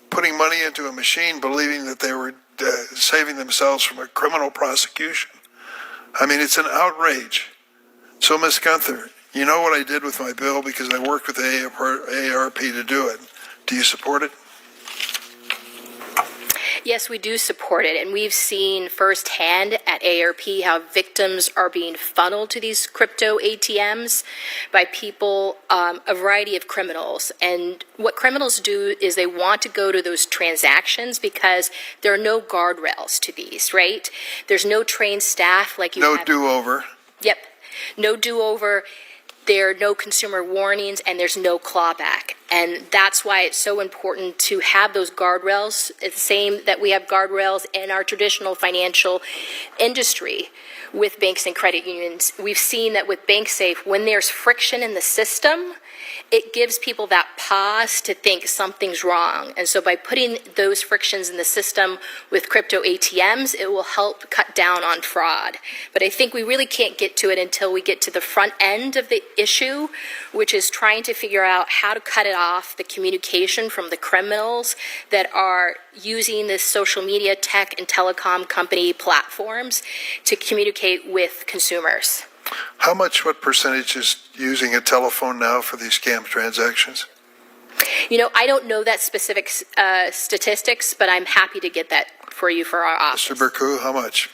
putting money into a machine, believing that they were saving themselves from a criminal prosecution. I mean, it's an outrage. So, Ms. Gunther, you know what I did with my bill because I worked with AARP to do it. Do you support it? Yes, we do support it, and we've seen firsthand at AARP how victims are being funneled to these crypto ATMs by people, a variety of criminals. And what criminals do is they want to go to those transactions because there are no guardrails to these, right? There's no trained staff like you have. No do-over. Yep, no do-over. There are no consumer warnings, and there's no clawback. And that's why it's so important to have those guardrails. It's the same that we have guardrails in our traditional financial industry with banks and credit unions. We've seen that with BankSafe, when there's friction in the system, it gives people that pause to think something's wrong. And so by putting those frictions in the system with crypto ATMs, it will help cut down on fraud. But I think we really can't get to it until we get to the front end of the issue, which is trying to figure out how to cut it off, the communication from the criminals that are using this social media tech and telecom company platforms to communicate with consumers. What percentage is using a telephone now for these scam transactions? You know, I don't know that specific statistics, but I'm happy to get that for you for our office. Mr. Burku, how much?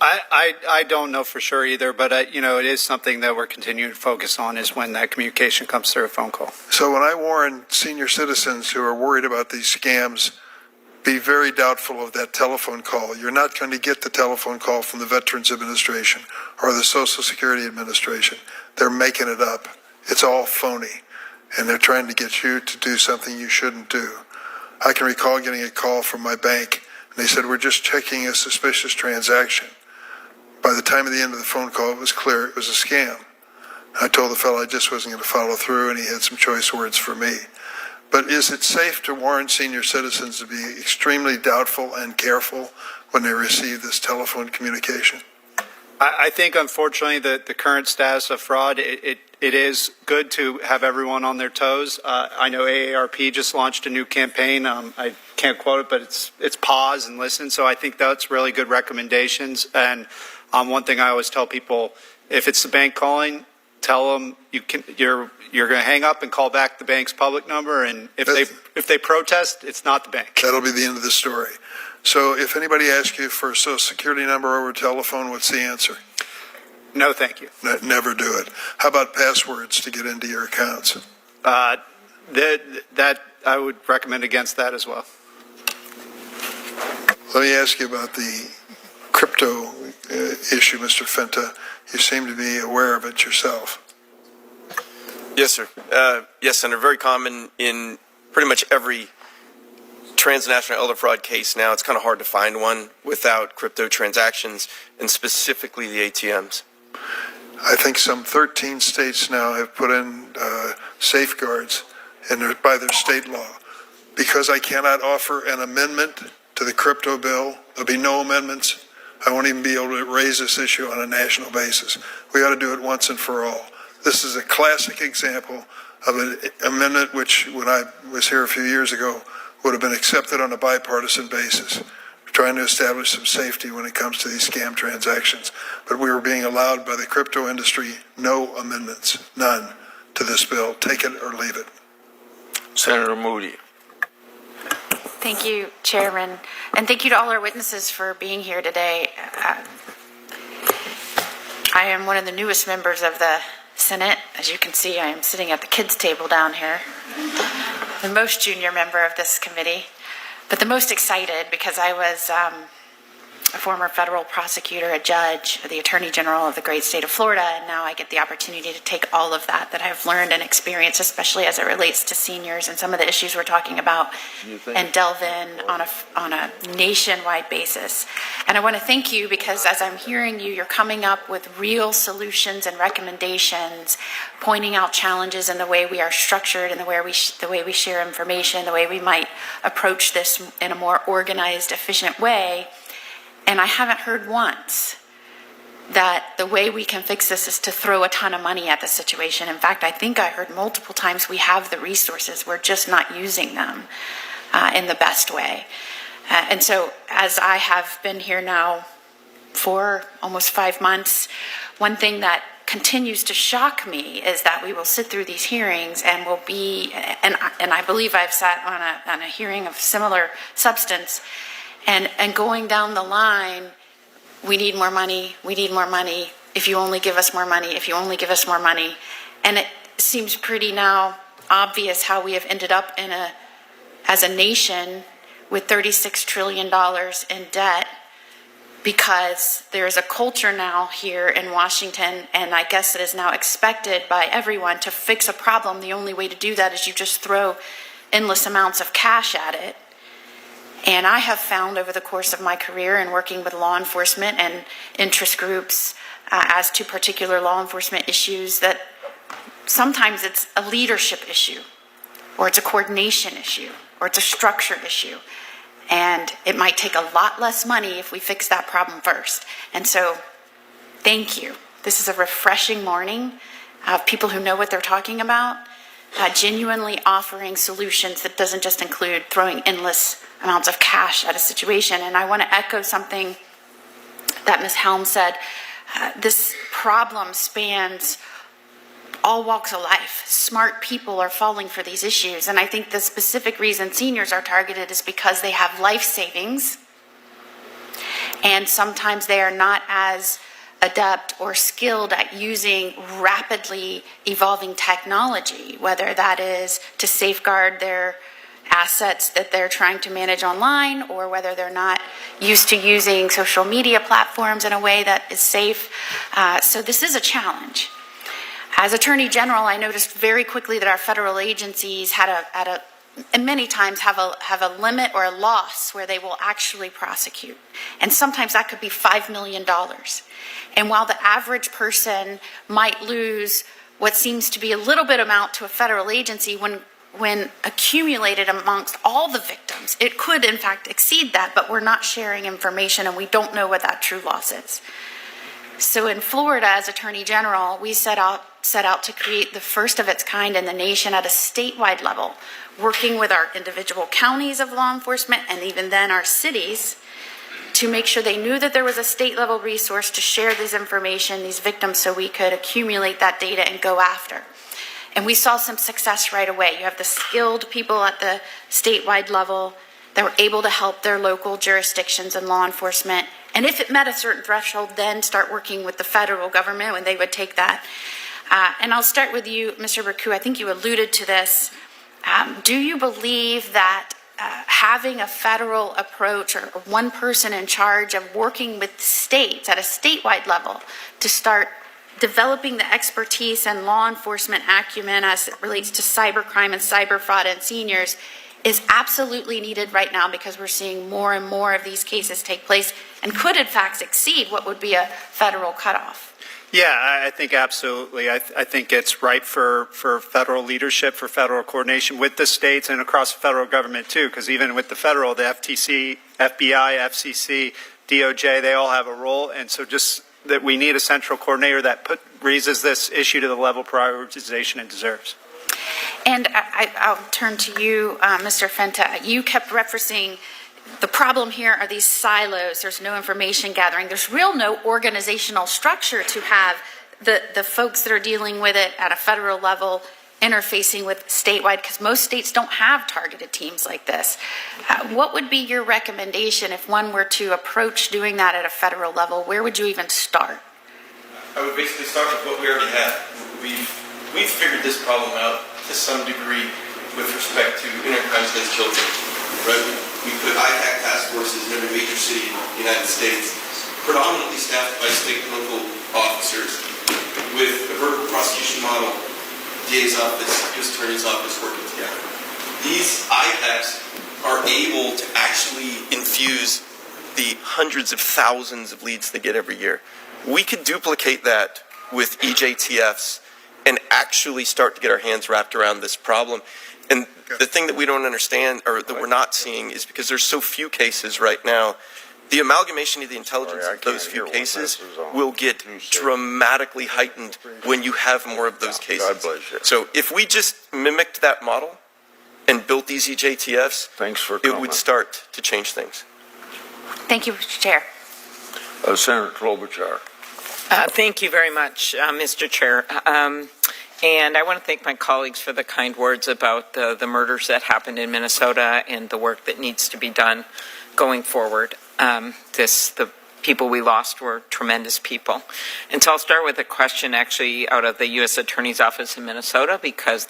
I don't know for sure either, but it is something that we're continuing to focus on is when that communication comes through a phone call. So when I warn senior citizens who are worried about these scams, be very doubtful of that telephone call. You're not going to get the telephone call from the Veterans Administration or the Social Security Administration. They're making it up. It's all phony, and they're trying to get you to do something you shouldn't do. I can recall getting a call from my bank, and they said, we're just checking a suspicious transaction. By the time of the end of the phone call, it was clear it was a scam. I told the fellow I just wasn't going to follow through, and he had some choice words for me. But is it safe to warn senior citizens to be extremely doubtful and careful when they receive this telephone communication? I think, unfortunately, the current status of fraud, it is good to have everyone on their toes. I know AARP just launched a new campaign. I can't quote it, but it's pause and listen. So I think that's really good recommendations. And one thing I always tell people, if it's the bank calling, tell them you're going to hang up and call back the bank's public number, and if they protest, it's not the bank. That'll be the end of the story. So if anybody asks you for a Social Security number over telephone, what's the answer? No, thank you. Never do it. How about passwords to get into your accounts? That I would recommend against that as well. Let me ask you about the crypto issue, Mr. Fenta. You seem to be aware of it yourself. Yes, sir. Yes, Senator. Very common in pretty much every transnational elder fraud case now. It's kind of hard to find one without crypto transactions, and specifically the ATMs. I think some 13 states now have put in safeguards by their state law. Because I cannot offer an amendment to the crypto bill, there'll be no amendments. I won't even be able to raise this issue on a national basis. We ought to do it once and for all. This is a classic example of an amendment which, when I was here a few years ago, would have been accepted on a bipartisan basis. We're trying to establish some safety when it comes to these scam transactions. But we were being allowed by the crypto industry no amendments, none, to this bill. Take it or leave it. Senator Moody. Thank you, Chairman, and thank you to all our witnesses for being here today. I am one of the newest members of the Senate. As you can see, I am sitting at the kids' table down here, the most junior member of this committee, but the most excited because I was a former federal prosecutor, a judge, the Attorney General of the great state of Florida, and now I get the opportunity to take all of that I've learned and experienced, especially as it relates to seniors and some of the issues we're talking about, and delve in on a nationwide basis. And I want to thank you because as I'm hearing you, you're coming up with real solutions and recommendations, pointing out challenges in the way we are structured and the way we share information, the way we might approach this in a more organized, efficient way. And I haven't heard once that the way we can fix this is to throw a ton of money at the situation. In fact, I think I heard multiple times we have the resources, we're just not using them in the best way. And so as I have been here now for almost 5 months, one thing that continues to shock me is that we will sit through these hearings and and I believe I've sat on a hearing of similar substance, and going down the line, we need more money, we need more money, if you only give us more money, if you only give us more money. And it seems pretty now obvious how we have ended up as a nation with $36 trillion in debt, because there is a culture now here in Washington, and I guess it is now expected by everyone, to fix a problem. The only way to do that is you just throw endless amounts of cash at it. And I have found over the course of my career in working with law enforcement and interest groups as to particular law enforcement issues that sometimes it's a leadership issue, or it's a coordination issue, or it's a structure issue. And it might take a lot less money if we fix that problem first. And so, thank you. This is a refreshing morning of people who know what they're talking about, genuinely offering solutions that doesn't just include throwing endless amounts of cash at a situation. And I want to echo something that Ms. Helm said. This problem spans all walks of life. Smart people are falling for these issues. And I think the specific reason seniors are targeted is because they have life savings. And sometimes they are not as adept or skilled at using rapidly evolving technology, whether that is to safeguard their assets that they're trying to manage online, or whether they're not used to using social media platforms in a way that is safe. So this is a challenge. As Attorney General, I noticed very quickly that our federal agencies and many times have a limit or a loss where they will actually prosecute. And sometimes that could be $5 million. And while the average person might lose what seems to be a little bit amount to a federal agency, when accumulated amongst all the victims, it could in fact exceed that, but we're not sharing information and we don't know what that true loss is. So in Florida, as Attorney General, we set out to create the first of its kind in the nation at a statewide level, working with our individual counties of law enforcement and even then our cities, to make sure they knew that there was a state level resource to share this information, these victims, so we could accumulate that data and go after. And we saw some success right away. You have the skilled people at the statewide level that were able to help their local jurisdictions and law enforcement. And if it met a certain threshold, then start working with the federal government when they would take that. And I'll start with you, Mr. Raku. I think you alluded to this. Do you believe that having a federal approach, or one person in charge of working with states at a statewide level to start developing the expertise and law enforcement acumen as it relates to cybercrime and cyber fraud and seniors is absolutely needed right now, because we're seeing more and more of these cases take place and could in fact exceed what would be a federal cutoff? Yeah, I think absolutely. I think it's ripe for federal leadership, for federal coordination with the states and across the federal government too, because even with the federal, the FTC, FBI, FCC, DOJ, they all have a role. And so just that we need a central coordinator that raises this issue to the level of prioritization it deserves. And I'll turn to you, Mr. Fenta. You kept referencing the problem here are these silos. There's no information gathering. There's no organizational structure to have the folks that are dealing with it at a federal level interfacing with statewide, because most states don't have targeted teams like this. What would be your recommendation if one were to approach doing that at a federal level? Where would you even start? I would basically start with what we already have. We've figured this problem out to some degree with respect to intercrimes against children. Right? We put ITAC task forces in every major city in the United States, predominantly staffed by state and local officers, with a vertical prosecution model, DA's office, U.S. Attorney's office working together. These ITACs are able to actually infuse the hundreds of thousands of leads they get every year. We could duplicate that with EJTFs and actually start to get our hands wrapped around this problem. And the thing that we don't understand, or that we're not seeing, is because there's so few cases right now, the amalgamation of the intelligence of those few cases will get dramatically heightened when you have more of those cases. So if we just mimicked that model and built these EJTFs, it would start to change things. Thank you, Mr. Chair. Senator Klobuchar. Thank you very much, Mr. Chair. And I want to thank my colleagues for the kind words about the murders that happened in Minnesota and the work that needs to be done going forward. The people we lost were tremendous people. And so I'll start with a question actually out of the U.S. Attorney's Office in Minnesota, because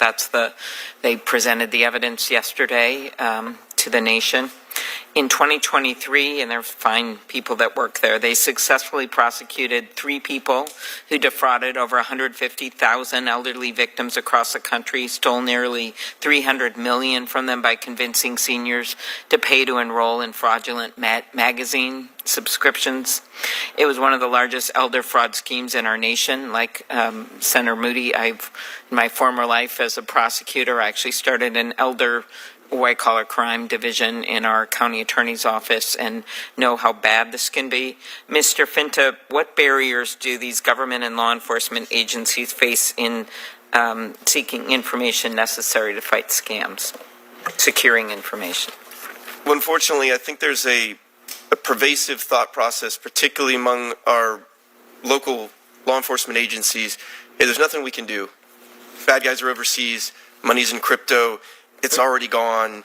they presented the evidence yesterday to the nation. In 2023, and they're fine people that work there, they successfully prosecuted 3 people who defrauded over 150,000 elderly victims across the country, stole nearly $300 million from them by convincing seniors to pay to enroll in fraudulent magazine subscriptions. It was one of the largest elder fraud schemes in our nation. Like Senator Moody, in my former life as a prosecutor, I actually started an elder white-collar crime division in our county attorney's office and know how bad this can be. Mr. Finta, what barriers do these government and law enforcement agencies face in seeking information necessary to fight scams, securing information? Well, unfortunately, I think there's a pervasive thought process, particularly among our local law enforcement agencies. Hey, there's nothing we can do. Bad guys are overseas, money's in crypto, it's already gone.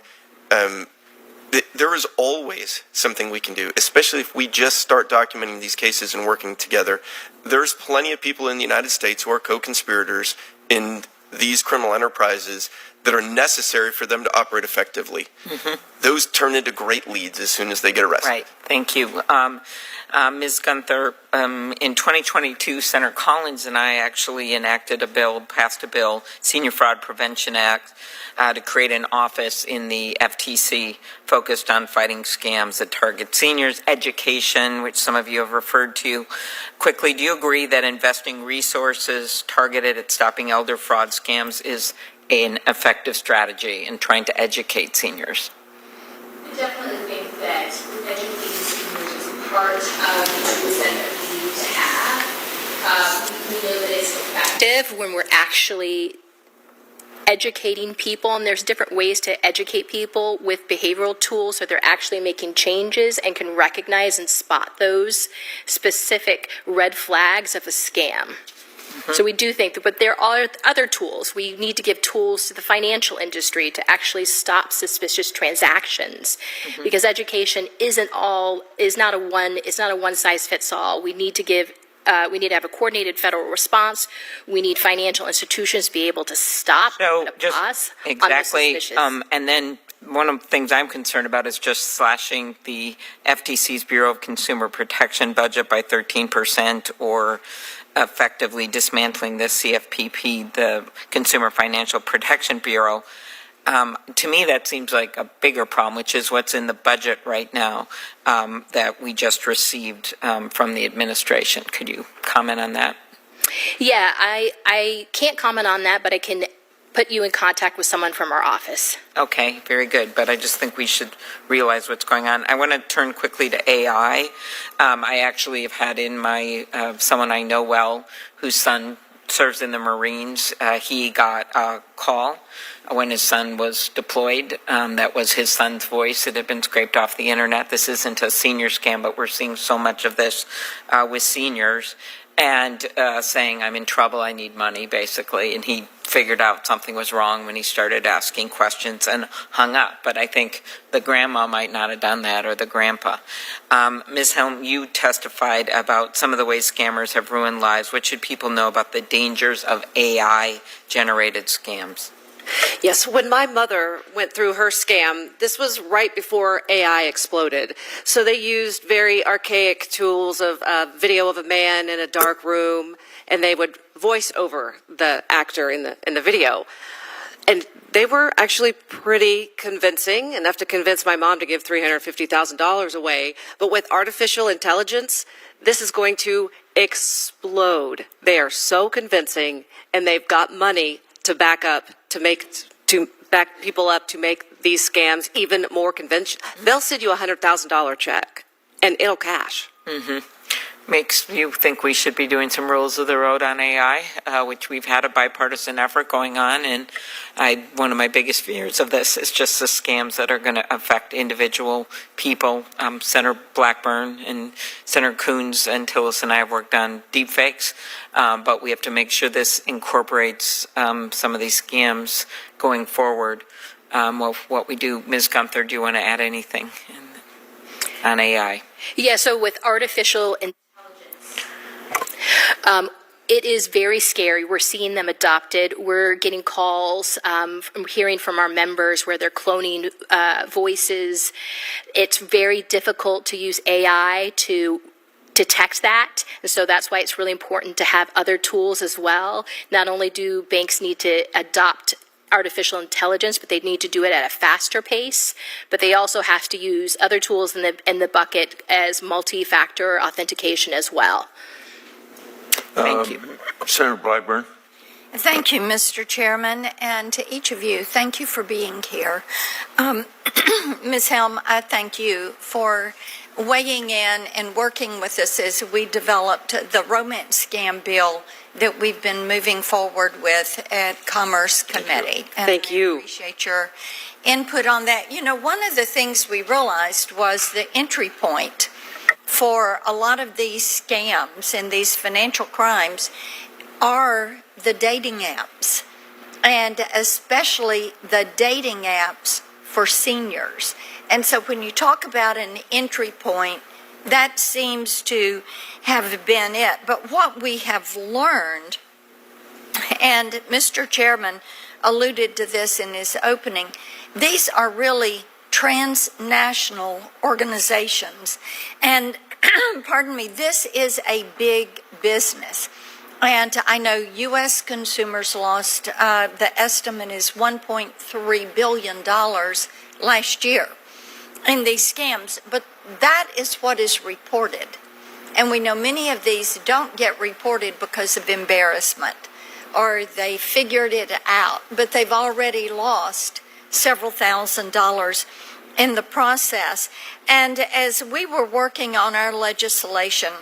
There is always something we can do, especially if we just start documenting these cases and working together. There's plenty of people in the United States who are co-conspirators in these criminal enterprises that are necessary for them to operate effectively. Those turn into great leads as soon as they get arrested. Right. Thank you. Ms. Gunther, in 2022, Senator Collins and I actually passed a bill, Senior Fraud Prevention Act, to create an office in the FTC focused on fighting scams that target seniors, education, which some of you have referred to. Quickly, do you agree that investing resources targeted at stopping elder fraud scams is an effective strategy in trying to educate seniors? I definitely think that educating seniors is part of the tools that we need to have. We know that it's effective when we're actually educating people, and there's different ways to educate people with behavioral tools so they're actually making changes and can recognize and spot those specific red flags of a scam. So we do think that, but there are other tools. We need to give tools to the financial industry to actually stop suspicious transactions, because education is not a one size fits all. We need to have a coordinated federal response. We need financial institutions to be able to stop and pause on the suspicious. And then one of the things I'm concerned about is just slashing the FTC's Bureau of Consumer Protection budget by 13%, or effectively dismantling the CFPP, the Consumer Financial Protection Bureau. To me, that seems like a bigger problem, which is what's in the budget right now that we just received from the administration. Could you comment on that? Yeah, I can't comment on that, but I can put you in contact with someone from our office. Okay, very good. But I just think we should realize what's going on. I want to turn quickly to AI. I actually have had in my someone I know well whose son serves in the Marines. He got a call when his son was deployed. That was his son's voice. It had been scraped off the internet. This isn't a senior scam, but we're seeing so much of this with seniors. And saying, I'm in trouble, I need money, basically. And he figured out something was wrong when he started asking questions and hung up. But I think the grandma might not have done that, or the grandpa. Ms. Helm, you testified about some of the ways scammers have ruined lives. What should people know about the dangers of AI-generated scams? Yes, when my mother went through her scam, this was right before AI exploded. So they used very archaic tools of video of a man in a dark room, and they would voice over the actor in the video. And they were actually pretty convincing, enough to convince my mom to give $350,000 away. But with artificial intelligence, this is going to explode. They are so convincing, and they've got money to back people up to make these scams even more convincing. They'll send you a $100,000 check, and it'll cash. Makes you think we should be doing some rules of the road on AI, which we've had a bipartisan effort going on. And one of my biggest fears of this is just the scams that are going to affect individual people. Senator Blackburn and Senator Coons and Tillis and I have worked on deepfakes, but we have to make sure this incorporates some of these scams going forward. What we do, Ms. Gunther, do you want to add anything? on AI? Yeah, so with artificial intelligence, it is very scary. We're seeing them adopted. We're getting calls, hearing from our members where they're cloning voices. It's very difficult to use AI to detect that. And so that's why it's really important to have other tools as well. Not only do banks need to adopt artificial intelligence, but they need to do it at a faster pace. But they also have to use other tools in the bucket as multi-factor authentication as well. Thank you. Senator Blackburn. Thank you, Mr. Chairman, and to each of you, thank you for being here. Ms. Helm, I thank you for weighing in and working with us as we developed the romance scam bill that we've been moving forward with at Commerce Committee. Thank you. I appreciate your input on that. You know, one of the things we realized was the entry point for a lot of these scams and these financial crimes are the dating apps, and especially the dating apps for seniors. And so when you talk about an entry point, that seems to have been it. But what we have learned, and Mr. Chairman alluded to this in his opening, these are really transnational organizations. And, pardon me, this is a big business. And I know U.S. consumers lost, the estimate is $1.3 billion last year in these scams. But that is what is reported. And we know many of these don't get reported because of embarrassment, or they figured it out, but they've already lost several $1,000s in the process. And as we were working on our legislation,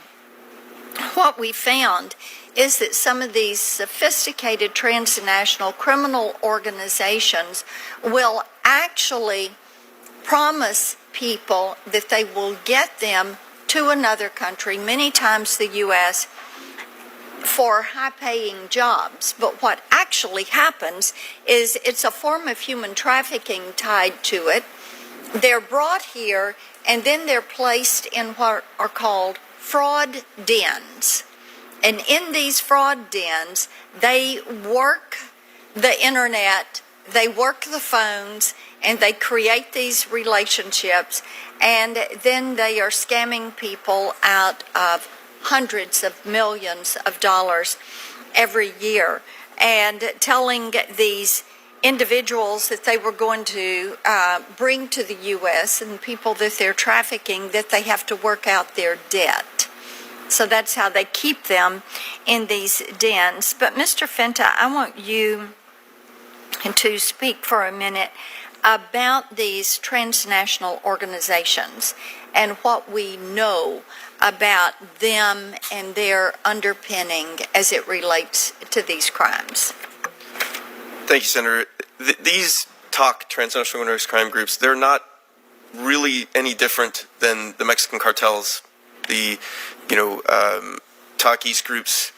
what we found is that some of these sophisticated transnational criminal organizations will actually promise people that they will get them to another country, many times the U.S., for high-paying jobs. But what actually happens is it's a form of human trafficking tied to it. They're brought here, and then they're placed in what are called fraud dens. And in these fraud dens, they work the internet, they work the phones, and they create these relationships, and then they are scamming people out of hundreds of millions of dollars every year, and telling these individuals that they were going to bring to the U.S. and people that they're trafficking that they have to work out their debt. So that's how they keep them in these dens. But Mr. Fenta, I want you to speak for a minute about these transnational organizations and what we know about them and their underpinning as it relates to these crimes. Thank you, Senator. These TOC, transnational organized crime groups, they're not really any different than the Mexican cartels, the TOC East groups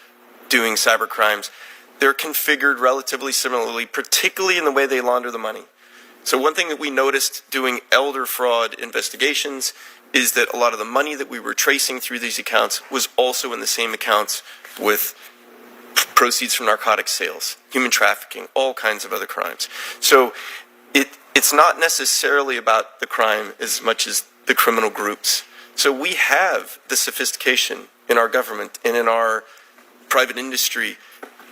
doing cyber crimes. They're configured relatively similarly, particularly in the way they launder the money. So one thing that we noticed doing elder fraud investigations is that a lot of the money that we were tracing through these accounts was also in the same accounts with proceeds from narcotic sales, human trafficking, all kinds of other crimes. So it's not necessarily about the crime as much as the criminal groups. So we have the sophistication in our government and in our private industry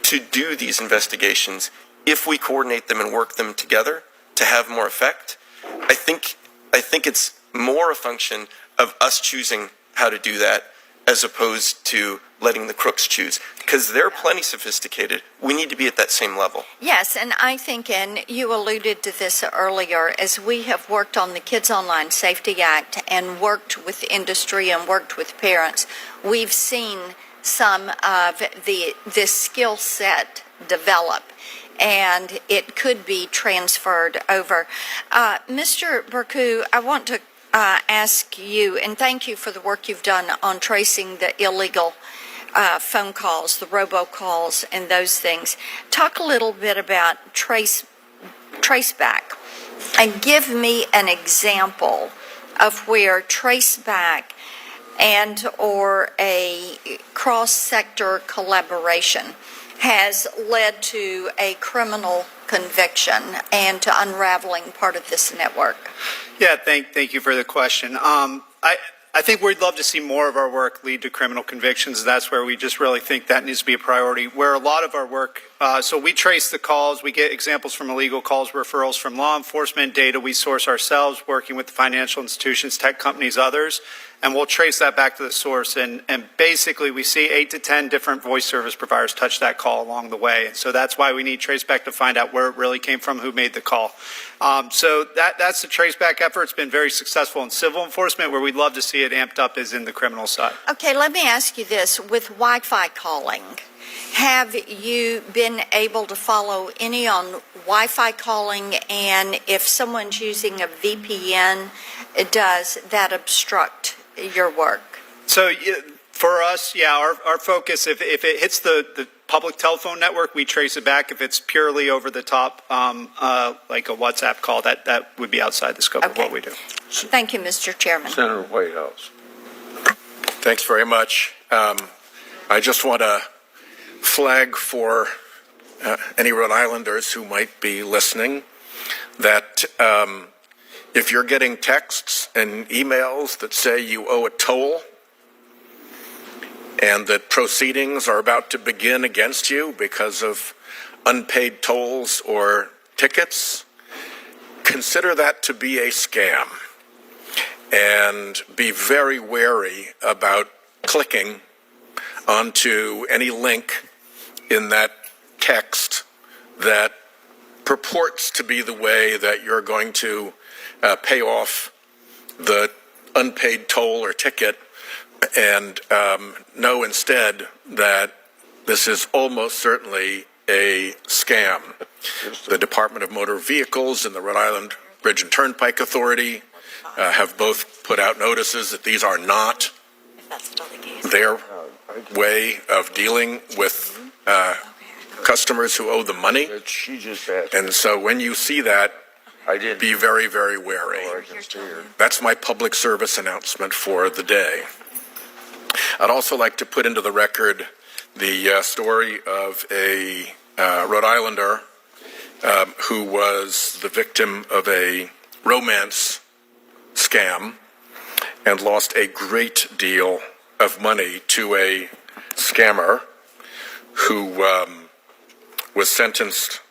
to do these investigations if we coordinate them and work them together to have more effect. I think it's more a function of us choosing how to do that as opposed to letting the crooks choose, because they're plenty sophisticated. We need to be at that same level. Yes, and I think, and you alluded to this earlier, as we have worked on the Kids Online Safety Act and worked with industry and worked with parents, we've seen some of this skill set develop, and it could be transferred over. Mr. Burku, I want to ask you, and thank you for the work you've done on tracing the illegal phone calls, the robocalls, and those things. Talk a little bit about traceback, and give me an example of where traceback and or a cross-sector collaboration has led to a criminal conviction and to unraveling part of this network? Yeah, thank you for the question. I think we'd love to see more of our work lead to criminal convictions. That's where we just really think that needs to be a priority. Where a lot of our work, so we trace the calls, we get examples from illegal calls, referrals from law enforcement, data we source ourselves, working with the financial institutions, tech companies, others, and we'll trace that back to the source. And basically, we see 8 to 10 different voice service providers touch that call along the way. And so that's why we need traceback to find out where it really came from, who made the call. So that's the traceback effort. It's been very successful in civil enforcement. Where we'd love to see it amped up is in the criminal side. Okay, let me ask you this. With Wi-Fi calling, have you been able to follow any on Wi-Fi calling? And if someone's using a VPN, does that obstruct your work? So for us, yeah, our focus, if it hits the public telephone network, we trace it back. If it's purely over the top, like a WhatsApp call, that would be outside the scope of what we do. Thank you, Mr. Chairman. Senator Whitehouse. Thanks very much. I just want to flag for any Rhode Islanders who might be listening that if you're getting texts and emails that say you owe a toll and that proceedings are about to begin against you because of unpaid tolls or tickets, consider that to be a scam and be very wary about clicking onto any link in that text that purports to be the way that you're going to pay off the unpaid toll or ticket, and know instead that this is almost certainly a scam. The Department of Motor Vehicles and the Rhode Island Bridge and Turnpike Authority have both put out notices that these are not their way of dealing with customers who owe the money. And so when you see that, be very, very wary. That's my public service announcement for the day. I'd also like to put into the record the story of a Rhode Islander who was the victim of a romance scam and lost a great deal of money to a scammer who was sentenced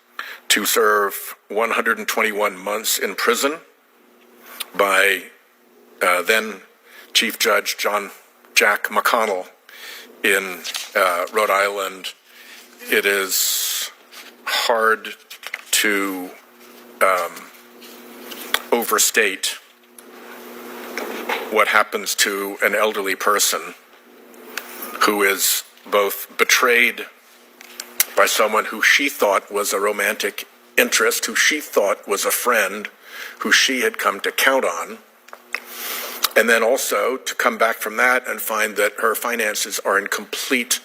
to serve 121 months in prison by then Chief Judge Jack McConnell in Rhode Island. It is hard to overstate what happens to an elderly person who is both betrayed by someone who she thought was a romantic interest, who she thought was a friend, who she had come to count on, and then also to come back from that and find that her finances are in complete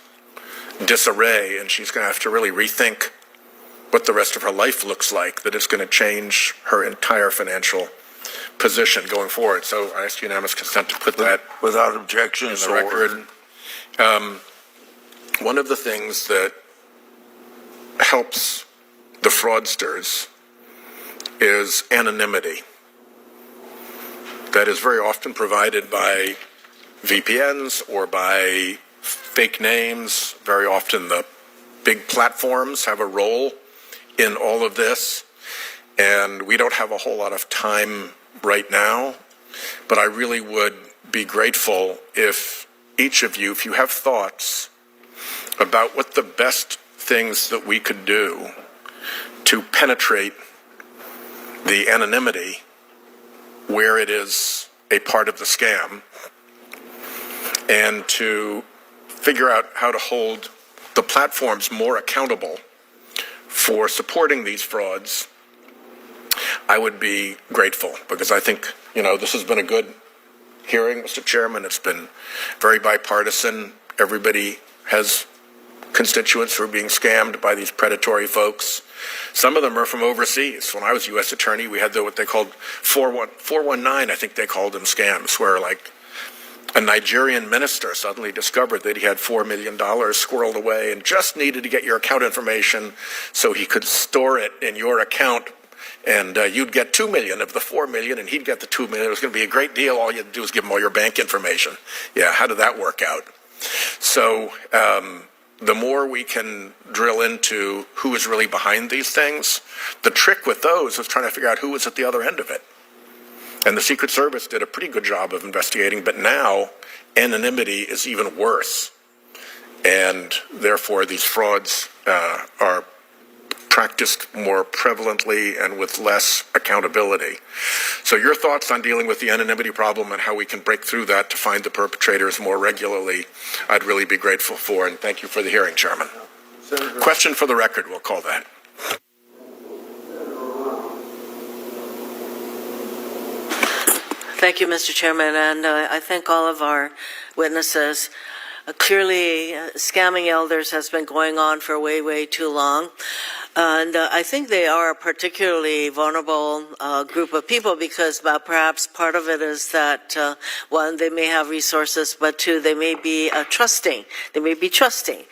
disarray, and she's going to have to really rethink what the rest of her life looks like, that it's going to change her entire financial position going forward. So I ask unanimous consent to put that without objection in the record. One of the things that helps the fraudsters is anonymity. That is very often provided by VPNs or by fake names. Very often the big platforms have a role in all of this, and we don't have a whole lot of time right now, but I really would be grateful if each of you, if you have thoughts about what the best things that we could do to penetrate the anonymity where it is a part of the scam, and to figure out how to hold the platforms more accountable for supporting these frauds, I would be grateful, because I think, this has been a good hearing, Mr. Chairman. It's been very bipartisan. Everybody has constituents who are being scammed by these predatory folks. Some of them are from overseas. When I was U.S. Attorney, we had what they called 419, I think they called them scams, where like a Nigerian minister suddenly discovered that he had $4 million squirreled away and just needed to get your account information so he could store it in your account, and you'd get $2 million of the $4 million and he'd get the $2 million. It was going to be a great deal. All you had to do was give him all your bank information. Yeah, how did that work out? So the more we can drill into who is really behind these things, the trick with those is trying to figure out who was at the other end of it. And the Secret Service did a pretty good job of investigating, but now anonymity is even worse. And therefore, these frauds are practiced more prevalently and with less accountability. So your thoughts on dealing with the anonymity problem and how we can break through that to find the perpetrators more regularly, I'd really be grateful for. And thank you for the hearing, Chairman. Question for the record, we'll call that. Thank you, Mr. Chairman, and I thank all of our witnesses. Clearly, scamming elders has been going on for way, way too long. And I think they are a particularly vulnerable group of people because perhaps part of it is that, one, they may have resources, but two, they may be trusting. They may be trusting.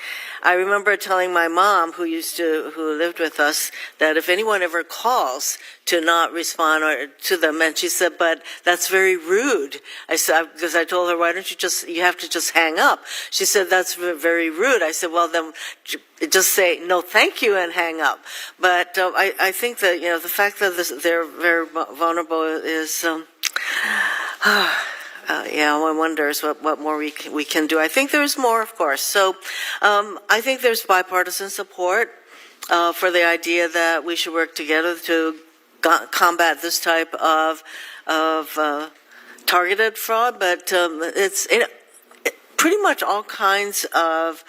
I remember telling my mom, who lived with us, that if anyone ever calls, to not respond to them, and she said, "But that's very rude." I said, because I told her, "Why don't you have to just hang up?" She said, "That's very rude." I said, "Well, then just say no, thank you, and hang up." But I think that the fact that they're very vulnerable is. One wonders what more we can do. I think there's more, of course. So I think there's bipartisan support for the idea that we should work together to combat this type of targeted fraud. But it's pretty much all kinds of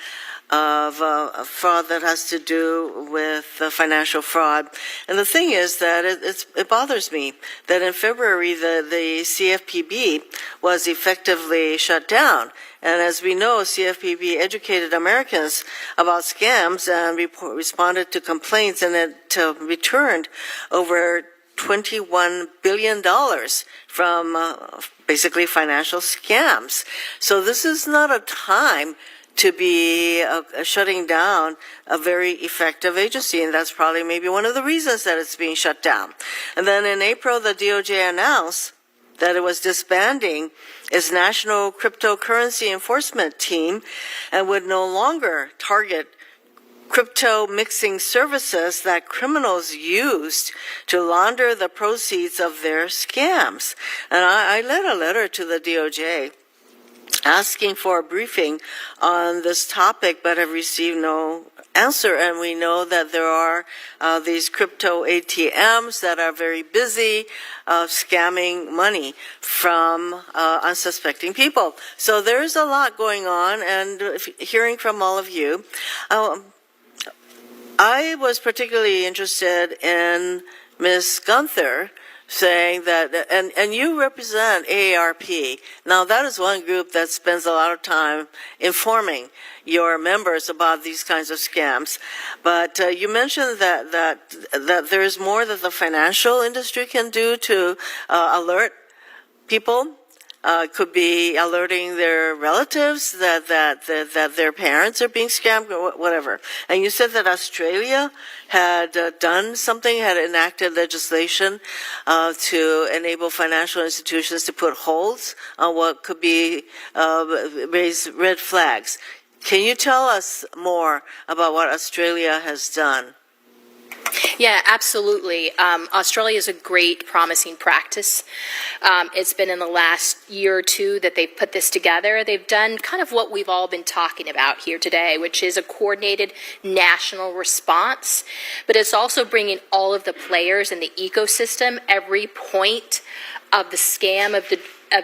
fraud that has to do with financial fraud. And the thing is that it bothers me that in February the CFPB was effectively shut down. And as we know, CFPB educated Americans about scams and responded to complaints, and it returned over $21 billion from basically financial scams. So this is not a time to be shutting down a very effective agency, and that's probably maybe one of the reasons that it's being shut down. And then in April, the DOJ announced that it was disbanding its National Cryptocurrency Enforcement Team and would no longer target crypto mixing services that criminals used to launder the proceeds of their scams. And I led a letter to the DOJ asking for a briefing on this topic, but have received no answer. And we know that there are these crypto ATMs that are very busy scamming money from unsuspecting people. So there's a lot going on, and hearing from all of you, I was particularly interested in Ms. Gunther saying that, and you represent AARP. Now, that is one group that spends a lot of time informing your members about these kinds of scams. But you mentioned that there is more that the financial industry can do to alert people. Could be alerting their relatives that their parents are being scammed, or whatever. And you said that Australia had done something, had enacted legislation to enable financial institutions to put holds on what could be raise red flags. Can you tell us more about what Australia has done? Yeah, absolutely. Australia is a great, promising practice. It's been in the last year or two that they've put this together. They've done kind of what we've all been talking about here today, which is a coordinated national response. But it's also bringing all of the players in the ecosystem, every point of the scam, of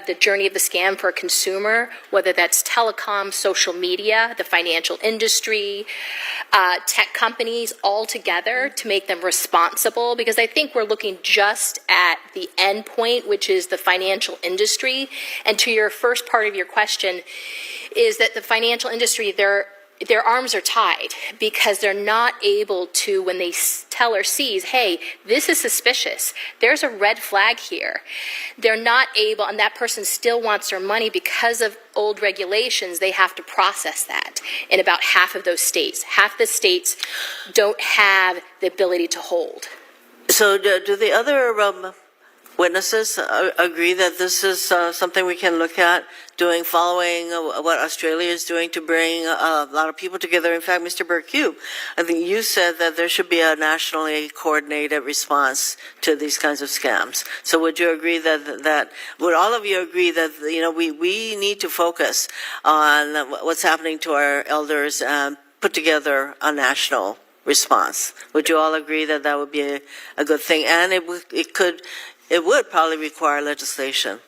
the journey of the scam for a consumer, whether that's telecom, social media, the financial industry, tech companies, all together to make them responsible, because I think we're looking just at the end point, which is the financial industry. And to your first part of your question, is that the financial industry, they're their arms are tied because they're not able to, when the teller sees, hey, this is suspicious, there's a red flag here, they're not able, and that person still wants their money because of old regulations, they have to process that in about half of those states. Half the states don't have the ability to hold. So do the other witnesses agree that this is something we can look at following what Australia is doing to bring a lot of people together? In fact, Mr. Burke, I think you said that there should be a nationally coordinated response to these kinds of scams. So would you agree that would all of you agree that, you know, we need to focus on what's happening to our elders and put together a national response? Would you all agree that that would be a good thing? And it would probably require legislation.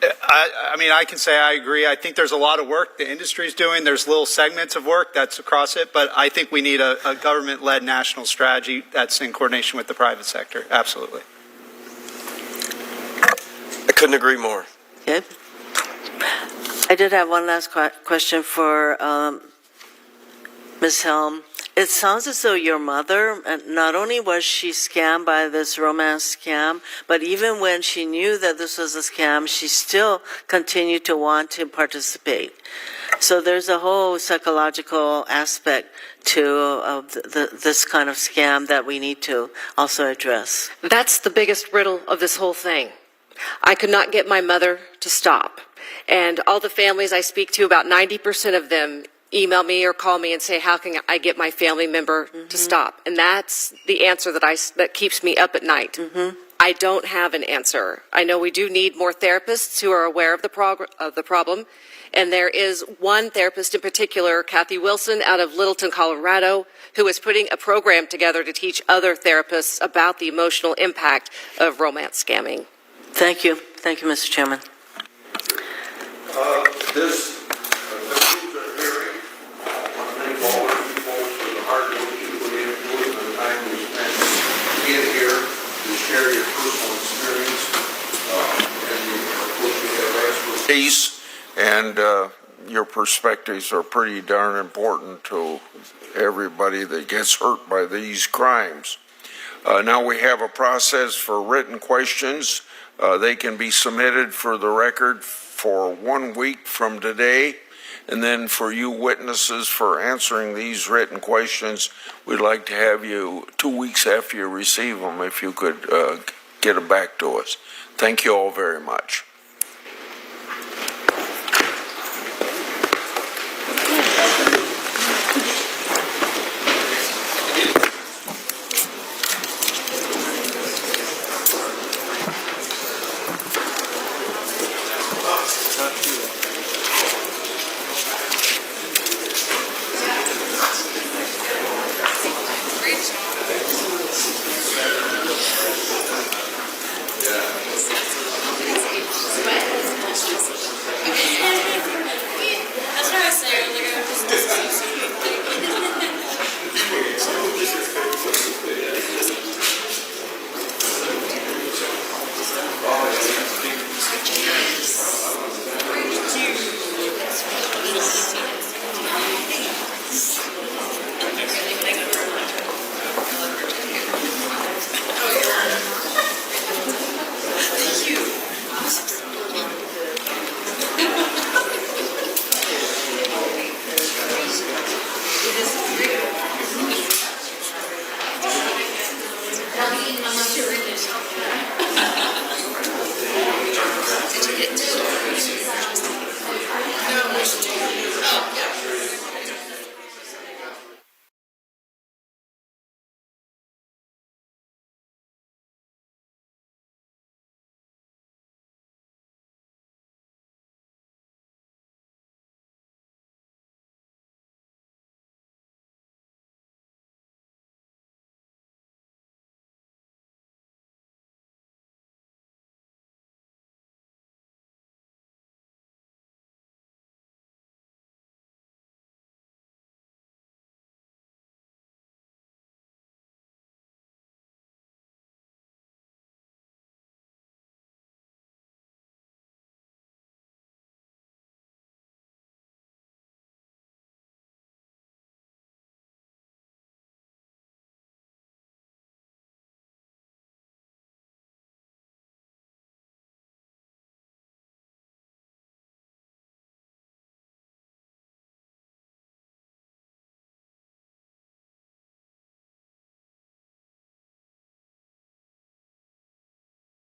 I mean, I can say I agree. I think there's a lot of work the industry is doing. There's little segments of work that's across it, but I think we need a government-led national strategy that's in coordination with the private sector. Absolutely. I couldn't agree more. Okay. I did have one last question for Ms. Helm. It sounds as though your mother, not only was she scammed by this romance scam, but even when she knew that this was a scam, she still continued to want to participate. So there's a whole psychological aspect to this kind of scam that we need to also address. That's the biggest riddle of this whole thing. I could not get my mother to stop. And all the families I speak to, about 90% of them email me or call me and say, how can I get my family member to stop? And that's the answer that keeps me up at night. I don't have an answer. I know we do need more therapists who are aware of the problem. And there is one therapist in particular, Kathy Wilson, out of Littleton, Colorado, who is putting a program together to teach other therapists about the emotional impact of romance scamming. Thank you. Thank you, Mr. Chairman. This concludes our hearing. I want to thank all of you folks for the hard work you put into it and the time we spent being here to share your personal experience and your expertise. And your perspectives are pretty darn important to everybody that gets hurt by these crimes. Now we have a process for written questions. They can be submitted for the record for 1 week from today. And then for you witnesses for answering these written questions, we'd like to have you 2 weeks after you receive them, if you could get it back to us. Thank you all very much.